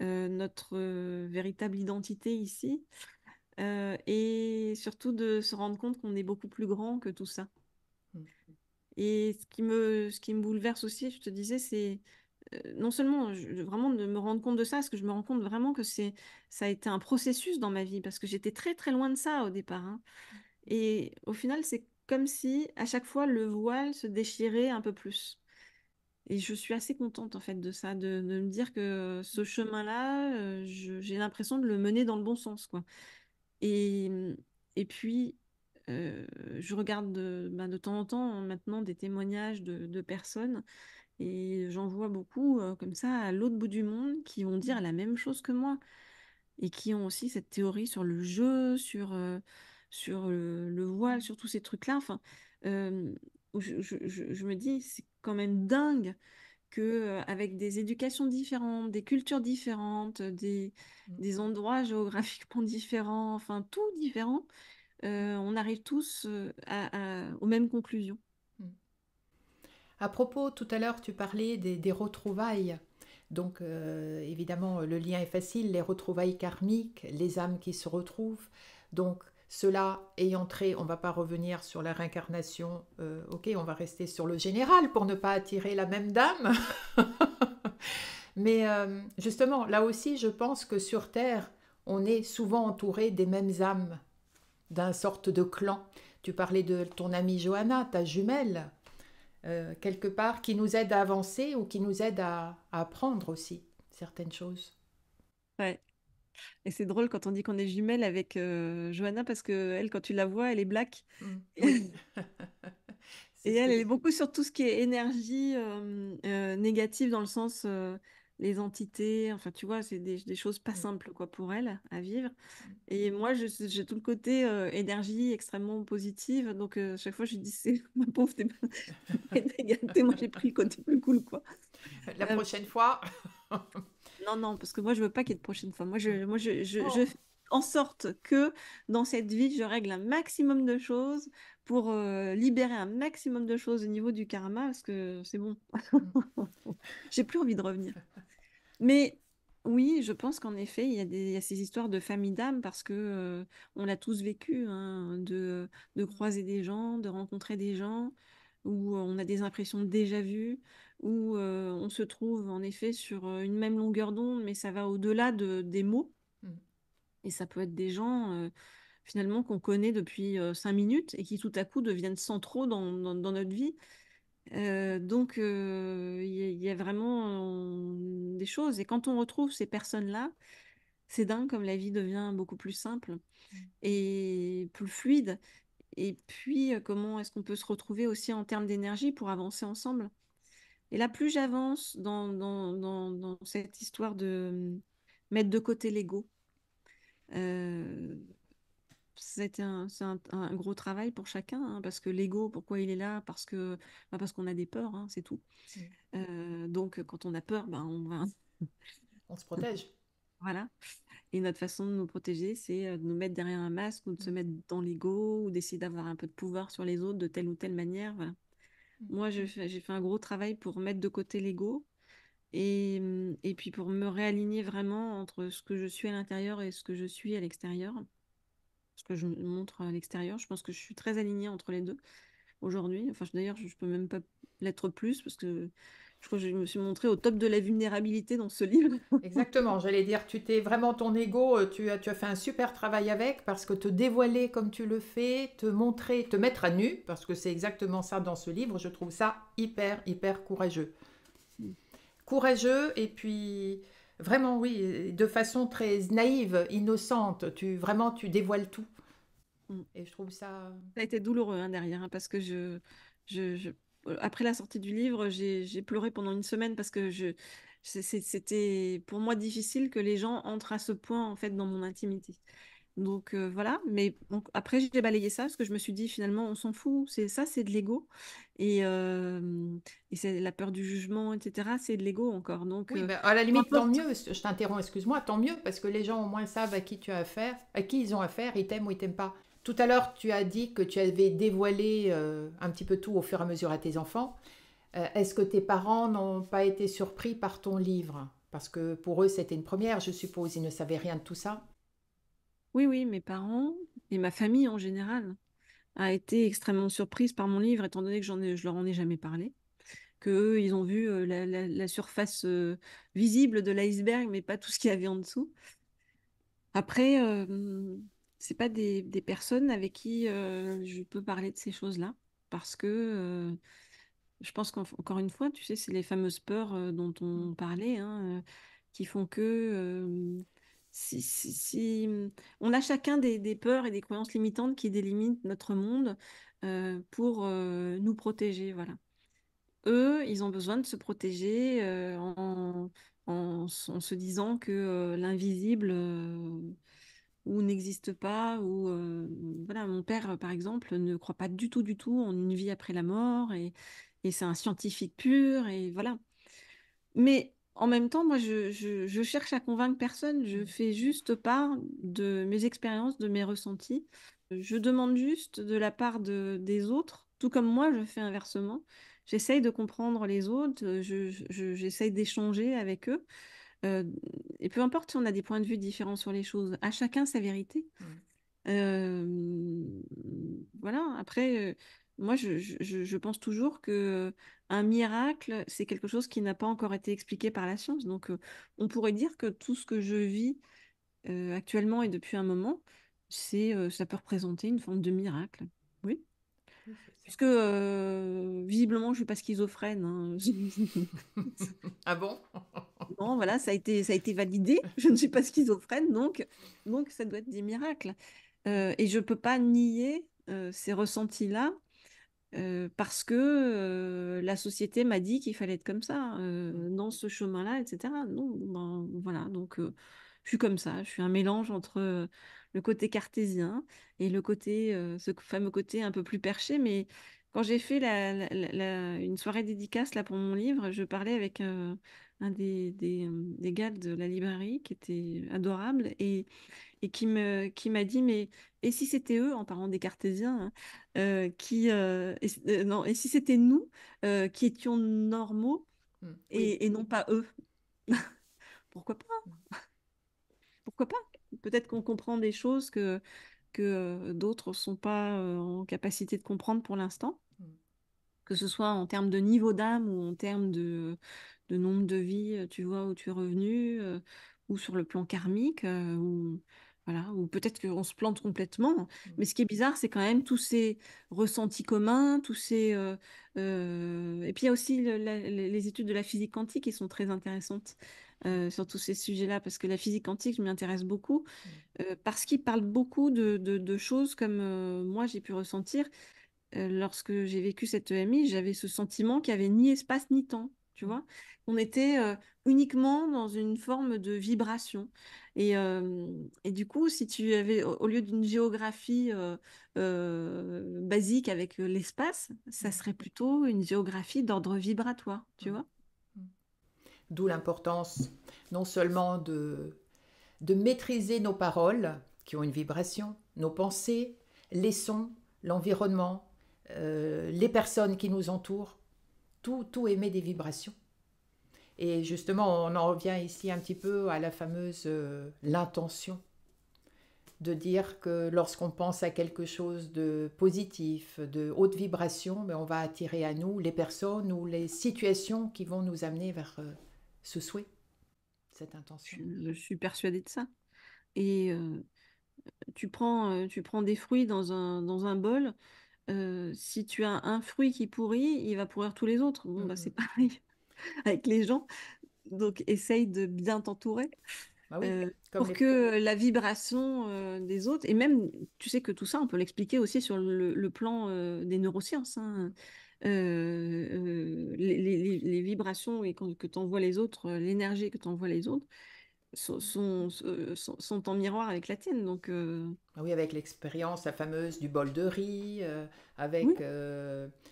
notre véritable identité ici, et surtout de se rendre compte qu'on est beaucoup plus grand que tout ça. mm, Et ce qui me bouleverse aussi, je te disais, c'est non seulement vraiment de me rendre compte de ça, parce que je me rends compte vraiment que ça a été un processus dans ma vie, parce que j'étais très très loin de ça au départ, hein. Et au final, c'est comme si à chaque fois le voile se déchirait un peu plus. Et je suis assez contente en fait de ça, de me dire que ce chemin-là, j'ai l'impression de le mener dans le bon sens, quoi. Et, et puis, je regarde de temps en temps maintenant des témoignages de personnes et j'en vois beaucoup comme ça à l'autre bout du monde qui vont dire la même chose que moi et qui ont aussi cette théorie sur le jeu, sur le voile, sur tous ces trucs-là. Enfin, où je me dis, c'est quand même dingue que avec des éducations différentes, des cultures différentes, mm, des endroits géographiquement différents, enfin tout différent, on arrive tous aux mêmes conclusions. mm. À propos, tout à l'heure, tu parlais des retrouvailles. Donc, évidemment, le lien est facile, les retrouvailles karmiques, les âmes qui se retrouvent. Donc, cela ayant trait, on ne va pas revenir sur la réincarnation, ok, on va rester sur le général pour ne pas attirer la même dame. Mais justement, là aussi, je pense que sur Terre, on est souvent entouré des mêmes âmes, d'un sorte de clan. Tu parlais de ton amie Johanna, ta jumelle, quelque part, qui nous aide à avancer ou qui nous aide à apprendre aussi certaines choses. Ouais. Et c'est drôle quand on dit qu'on est jumelles avec Johanna parce que elle, quand tu la vois, elle est black. Mm, oui, c'est Et ce que elle est beaucoup sur tout ce qui est énergie négative dans le sens les entités. Enfin, tu vois, c'est des choses pas Mm. simples quoi, pour elles à vivre. Mm. Et moi, j'ai tout le côté énergie extrêmement positive. Donc, chaque fois, je dis, c'est ma pauvre, t'es pas été gâtée. Moi, j'ai pris le côté plus cool, quoi. La Euh, prochaine fois. non, non, parce que moi, je veux pas qu'il y ait de prochaine fois. Je Oh. fais en sorte que dans cette vie, je règle un maximum de choses pour libérer un maximum de choses au niveau du karma, parce que c'est bon. Mm. J'ai plus envie de revenir. Mais oui, je pense qu'en effet, il y a ces histoires de famille d'âme parce que on l'a tous vécu, hein, de croiser des gens, de rencontrer des gens, où on a des impressions de déjà-vu, où on se trouve en effet sur une même longueur d'onde, mais ça va au-delà des mots. Mm. Et ça peut être des gens finalement qu'on connaît depuis 5 minutes et qui tout à coup deviennent centraux dans notre vie. Donc, il y a vraiment des choses. Et quand on retrouve ces personnes-là, c'est dingue comme la vie devient beaucoup plus simple Mm. et plus fluide. Et puis, comment est-ce qu'on peut se retrouver aussi en termes d'énergie pour avancer ensemble? Et là, plus j'avance dans cette histoire de mettre de côté l'ego, euh, c'est un gros travail pour chacun, hein, parce que l'ego, pourquoi il est là? Parce qu'on a des peurs, hein, c'est tout. Mm. Donc, quand on a peur, ben, on va. On se protège. Voilà. Et notre façon de nous protéger, c'est de nous mettre derrière un masque ou de se Mm. mettre dans l'ego ou d'essayer d'avoir un peu de pouvoir sur les autres de telle ou telle manière. Voilà. Mm. Moi, j'ai fait un gros travail pour mettre de côté l'ego et puis pour me réaligner vraiment entre ce que je suis à l'intérieur et ce que je suis à l'extérieur. Ce que je montre à l'extérieur. Je pense que je suis très alignée entre les deux aujourd'hui. Enfin, d'ailleurs, je peux même pas l'être plus parce que je crois que je me suis montrée au top de la vulnérabilité dans ce livre. Exactement, j'allais dire, tu t'es vraiment ton ego, tu as fait un super travail avec parce que te dévoiler comme tu le fais, te montrer, te mettre à nu, parce que c'est exactement ça dans ce livre, je trouve ça hyper, hyper courageux. Courageux et puis vraiment, oui, de façon très naïve, innocente, vraiment, tu dévoiles tout. Et je trouve ça... Ça a été douloureux hein, derrière, hein, parce que je- après la sortie du livre, j'ai pleuré pendant une semaine parce que c'était pour moi difficile que les gens entrent à ce point en fait dans mon intimité. Donc voilà, mais après j'ai balayé ça parce que je me suis dit finalement on s'en fout, c'est ça, c'est de l'ego et, et c'est la peur du jugement, etc. C'est de l'ego encore. Donc Oui, ben, à la peu limite, tant importe. mieux, je t'interromps, excuse-moi, tant mieux, parce que les gens au moins savent à qui tu as affaire, à qui ils ont affaire, ils t'aiment ou ils t'aiment pas. Tout à l'heure, tu as dit que tu avais dévoilé un petit peu tout au fur et à mesure à tes enfants. Est-ce que tes parents n'ont pas été surpris par ton livre? Parce que pour eux, c'était une première, je suppose, ils ne savaient rien de tout ça. Oui, oui, mes parents et ma famille en général a été extrêmement surprise par mon livre, étant donné que je leur en ai jamais parlé, que eux, ils ont vu la surface visible de l'iceberg, mais pas tout ce qu'il y avait en dessous. Après, c'est pas des personnes avec qui je peux parler de ces choses-là, parce que je pense qu'encore une fois, tu sais, c'est les fameuses peurs dont Mm. on parlait, hein, qui font que si on a chacun des peurs et des croyances limitantes qui délimitent notre monde pour nous protéger, voilà. Eux, ils ont besoin de se protéger en se disant que l'invisible ou n'existe pas, ou voilà, mon père, par exemple, ne croit pas du tout en une vie après la mort, et c'est un scientifique pur, et voilà. Mais en même temps, moi, je cherche à convaincre personne, je Mm. fais juste part de mes expériences, de mes ressentis. Je demande juste de la part des autres, tout comme moi, je fais inversement. J'essaye de comprendre les autres, j'essaye d'échanger avec eux. Euh, et peu importe si on a des points de vue différents sur les choses, à chacun sa vérité. Mm. Euh, voilà, après, moi, je pense toujours que un miracle, c'est quelque chose qui n'a pas encore été expliqué par la science. Donc, on pourrait dire que tout ce que je vis actuellement et depuis un moment, ça peut représenter une forme de miracle. Oui. Oui, c'est ça. Puisque visiblement, je suis pas schizophrène, hein. Ah bon? Non, voilà, ça a été validé. Je ne suis pas schizophrène, donc ça doit être des miracles. Et je peux pas nier ces ressentis-là parce que la société m'a dit qu'il fallait être comme ça, dans ce chemin-là, etc. Non, ben, voilà, donc je suis comme ça, je suis un mélange entre le côté cartésien et le côté, ce fameux côté un peu plus perché, mais quand j'ai fait une soirée dédicace là, pour mon livre, je parlais avec un des gars de la librairie qui était adorable et qui m'a dit, mais et si c'était eux, en parlant des cartésiens, hein, non, et si c'était nous qui étions normaux Oui. et non pas eux? Pourquoi pas? Pourquoi pas? Peut-être qu'on comprend des choses que d'autres sont pas en capacité de comprendre pour l'instant, que ce soit en termes de niveau d'âme ou en termes de nombre de vies, tu vois, où tu es revenu, ou sur le plan karmique, ou, voilà, ou peut-être qu'on se plante complètement. Mais ce qui est bizarre, c'est quand même tous ces ressentis communs, tous ces... et puis il y a aussi les études de la physique quantique qui sont très intéressantes sur tous ces sujets-là, parce que la physique quantique, je m'y intéresse beaucoup, parce qu'il parle beaucoup de choses comme moi j'ai pu ressentir lorsque j'ai vécu cette EMI, j'avais ce sentiment qu'il n'y avait ni espace ni temps, tu vois. On était uniquement dans une forme de vibration. Et du coup, si tu avais, au lieu d'une géographie basique avec l'espace, ça serait plutôt une géographie d'ordre vibratoire, tu vois. D'où l'importance non seulement de maîtriser nos paroles, qui ont une vibration, nos pensées, les sons, l'environnement, les personnes qui nous entourent, tout émet des vibrations. Et justement, on en revient ici un petit peu à la fameuse l'intention, de dire que lorsqu'on pense à quelque chose de positif, de haute vibration, mais on va attirer à nous les personnes ou les situations qui vont nous amener vers ce souhait, cette intention. Je suis persuadée de ça. Et tu prends des fruits dans un bol. Si tu as un fruit qui pourrit, il va pourrir tous les autres. Bon, Mm, bah, c'est mm. pareil avec les gens. Donc, essaye de bien t'entourer Bah oui, euh, comme pour les... que la vibration des autres, et même, tu sais que tout ça, on peut l'expliquer aussi sur le plan des neurosciences, hein. Les vibrations et que t'envoient les autres, l'énergie que t'envoient les autres, sont en miroir avec la tienne. Donc, Ah oui, avec l'expérience, la fameuse du bol de riz, avec oui,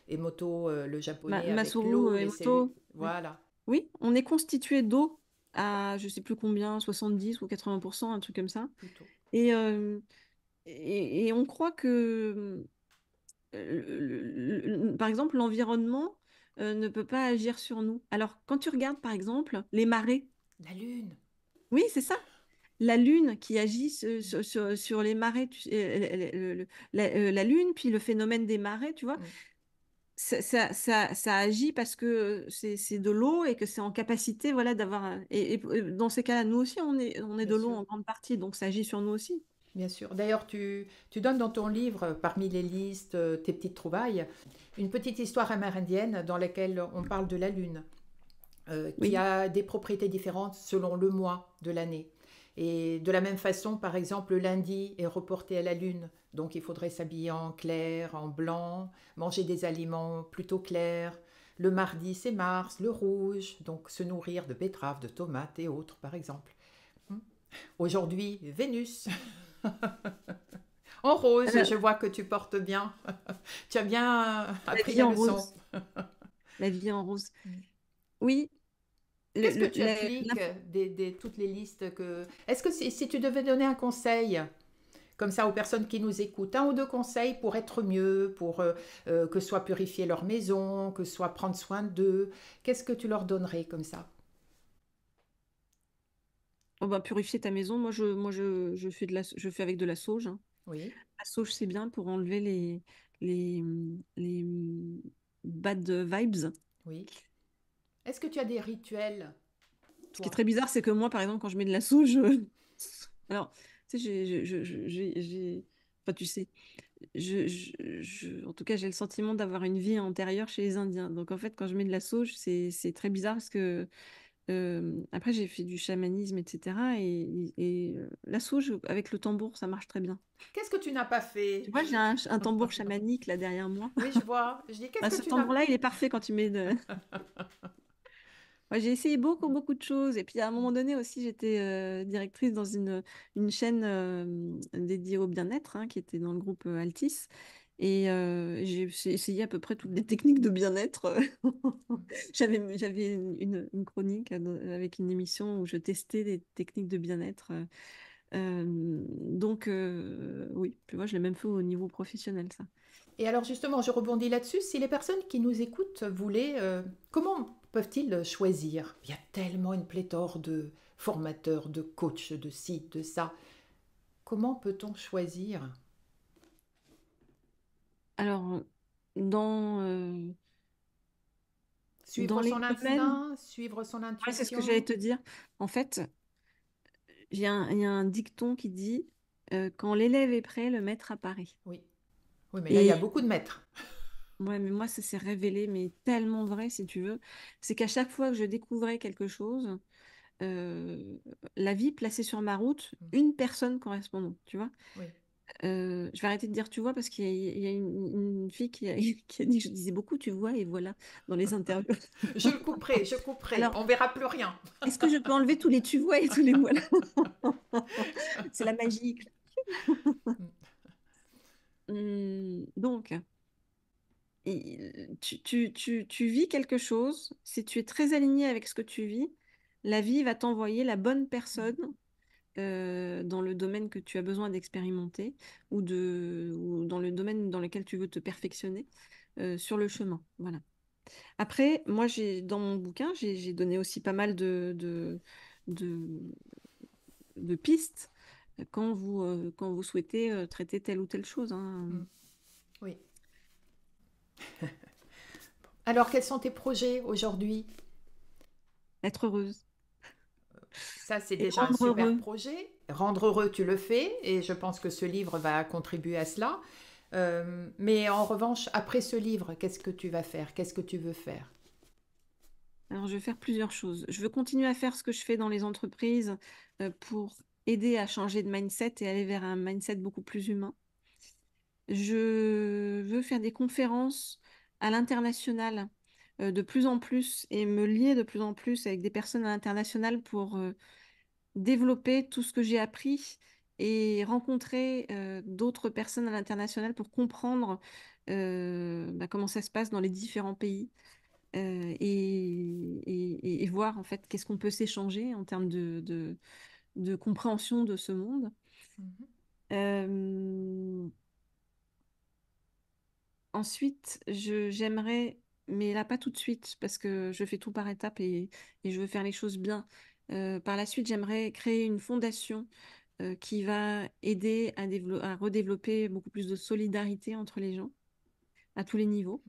Emoto, le japonais, avec Masaru l'eau, les cellules. Emoto. Voilà, Oui, on est constitué d'eau à je sais plus combien, 70 ou 80%, un truc comme ça. plutôt. Et, et on croit que, par exemple, l'environnement ne peut pas agir sur nous. Alors, quand tu regardes, par exemple, les marées, La lune. oui, c'est ça. La Lune qui agit sur les marées, la Lune, puis le phénomène des marées, tu vois, Mm, ça agit parce que c'est de l'eau et que c'est en capacité, voilà, d'avoir. Et dans ces cas-là, nous aussi, on est bien de l'eau sûr. en grande partie, donc ça agit sur nous aussi. Bien sûr. D'ailleurs, tu donnes dans ton livre, parmi les listes, tes petites trouvailles, une petite histoire amérindienne dans laquelle on parle de la lune, qui Oui, a des propriétés différentes selon le mois de l'année. Et de la même façon, par exemple, le lundi est reporté à la lune, donc il faudrait s'habiller en clair, en blanc, manger des aliments plutôt clairs. Le mardi, c'est Mars, le rouge, donc se nourrir de betteraves, de tomates et autres, par exemple. Aujourd'hui, Vénus. En rose, Euh, je vois que tu portes bien. Tu as bien la appris vie la en leçon. rose. La vie en rose. Oui, Qu'est-ce que tu appliques toutes les listes que... Est-ce que si tu devais donner un conseil, comme ça aux personnes qui nous écoutent, un ou deux conseils pour être mieux, pour que soit purifier leur maison, que soit prendre soin d'eux, qu'est-ce que tu leur donnerais comme ça? on va purifier ta maison. Je fais je fais avec de la sauge, hein. Oui, La sauge, c'est bien pour enlever les, les bad vibes. oui. Est-ce que tu as des rituels, Ce qui est toi? très bizarre, c'est que moi, par exemple, quand je mets de la sauge, alors, tu sais, enfin, tu sais, en tout cas, j'ai le sentiment d'avoir une vie antérieure chez les Indiens. Donc, en fait, quand je mets de la sauge, c'est très bizarre parce que Après, j'ai fait du chamanisme, etc. Et l'assaut, avec le tambour, ça marche très bien. Qu'est-ce que tu n'as pas Tu fait? vois, j'ai un tambour chamanique là derrière moi. Oui, je vois. Je dis, qu'est-ce Bah, que ce tu n'as... tambour-là, il est parfait quand tu mets de... Ouais, j'ai essayé beaucoup, beaucoup de choses. Et puis à un moment donné aussi, j'étais directrice dans une chaîne dédiée au bien-être, hein, qui était dans le groupe Altis. Et j'ai essayé à peu près toutes les techniques de bien-être. J'avais une chronique avec une émission où je testais des techniques de bien-être. Donc, oui, tu vois, je l'ai même fait au niveau professionnel, ça. Et alors justement, je rebondis là-dessus. Si les personnes qui nous écoutent voulaient, comment peuvent-ils choisir? Il y a tellement une pléthore de formateurs, de coachs, de sites, de ça. Comment peut-on choisir? Alors, dans, dans Suivre les son domaines, instinct, suivre son ouais, c'est ce que j'allais intuition? te dire. En fait, il y a un dicton qui dit quand l'élève est prêt, le maître apparaît. Oui. Oui, mais là, il y a Et beaucoup de maîtres. ouais, mais moi, ça s'est révélé, mais tellement vrai, si tu veux. C'est qu'à chaque fois que je découvrais quelque chose, euh, la vie plaçait sur ma route Mm. une personne correspondante, tu vois. Oui. Je vais arrêter de dire tu vois parce qu'il y a une fille qui a dit que je disais beaucoup tu vois et voilà dans les interviews. Je le couperai, je couperai. Alors, On verra plus rien. est-ce que je peux enlever tous les tu vois et tous les voilà? C'est la magie. Mm. Donc, tu vis quelque chose, si tu es très aligné avec ce que tu vis, la vie va t'envoyer la bonne personne dans le domaine que tu as besoin d'expérimenter ou dans le domaine dans lequel tu veux te perfectionner sur le chemin. Voilà. Après, moi, dans mon bouquin, j'ai donné aussi pas mal de, de pistes quand vous souhaitez traiter telle ou telle chose, hein. Mm. Oui. Alors, quels sont tes projets aujourd'hui? Être heureuse Ça, c'est et déjà un rendre super heureux. projet. Rendre heureux, tu le fais, et je pense que ce livre va contribuer à cela. Mais en revanche, après ce livre, qu'est-ce que tu vas faire? Qu'est-ce que tu veux faire? Alors, je vais faire plusieurs choses. Je veux continuer à faire ce que je fais dans les entreprises pour aider à changer de mindset et aller vers un mindset beaucoup plus humain. Je veux faire des conférences à l'international de plus en plus et me lier de plus en plus avec des personnes à l'international pour développer tout ce que j'ai appris et rencontrer d'autres personnes à l'international pour comprendre comment ça se passe dans les différents pays et voir en fait qu'est-ce qu'on peut s'échanger en termes de compréhension de ce monde. Mhm. Euh, Ensuite, j'aimerais, mais là pas tout de suite, parce que je fais tout par étapes et je veux faire les choses bien. Par la suite, j'aimerais créer une fondation qui va aider à redévelopper beaucoup plus de solidarité entre les gens, à tous les niveaux.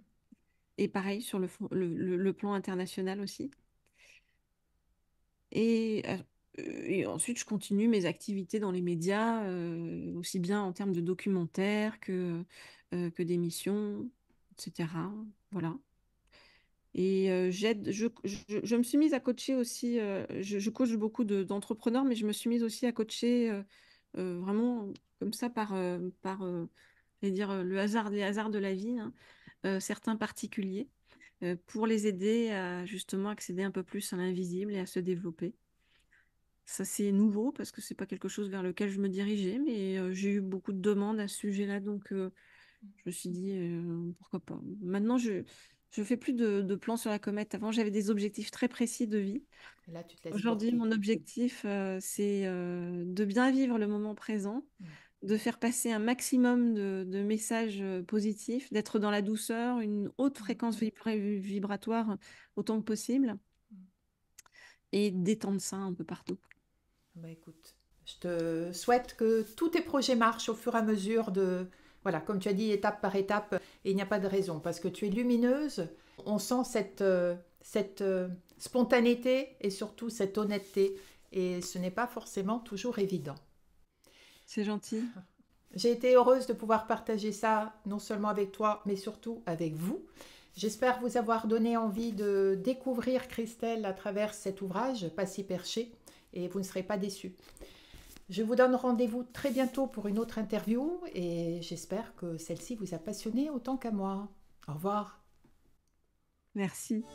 Et pareil sur le plan international aussi. Et ensuite, je continue mes activités dans les médias, aussi bien en termes de documentaires que d'émissions, etc. Voilà. Et je me suis mise à coacher aussi, je coach beaucoup d'entrepreneurs, mais je me suis mise aussi à coacher vraiment comme ça je vais dire, les hasards de la vie, hein, certains particuliers, pour les aider à justement accéder un peu plus à l'invisible et à se développer. Ça, c'est nouveau parce que c'est pas quelque chose vers lequel je me dirigeais, mais j'ai eu beaucoup de demandes à ce sujet-là, donc je me suis dit pourquoi pas. Maintenant, je fais plus de plans sur la comète. Avant, j'avais des objectifs très précis de vie. Et là, tu te laisses Aujourd'hui, porter. mon objectif, c'est de bien vivre le moment présent, Mm. de faire passer un maximum de messages positifs, d'être dans la douceur, une haute Mm. fréquence vibratoire autant que possible, Mm. et d'étendre ça un peu partout. Bah écoute, je te souhaite que tous tes projets marchent au fur et à mesure de, voilà, comme tu as dit, étape par étape, et il n'y a pas de raison, parce que tu es lumineuse, on sent cette spontanéité et surtout cette honnêteté, et ce n'est pas forcément toujours évident. C'est gentil. J'ai été heureuse de pouvoir partager ça, non seulement avec toi, mais surtout avec vous. J'espère vous avoir donné envie de découvrir Christelle à travers cet ouvrage, Pas si perché, et vous ne serez pas déçus. Je vous donne rendez-vous très bientôt pour une autre interview et j'espère que celle-ci vous a passionné autant qu'à moi. Au revoir. Merci.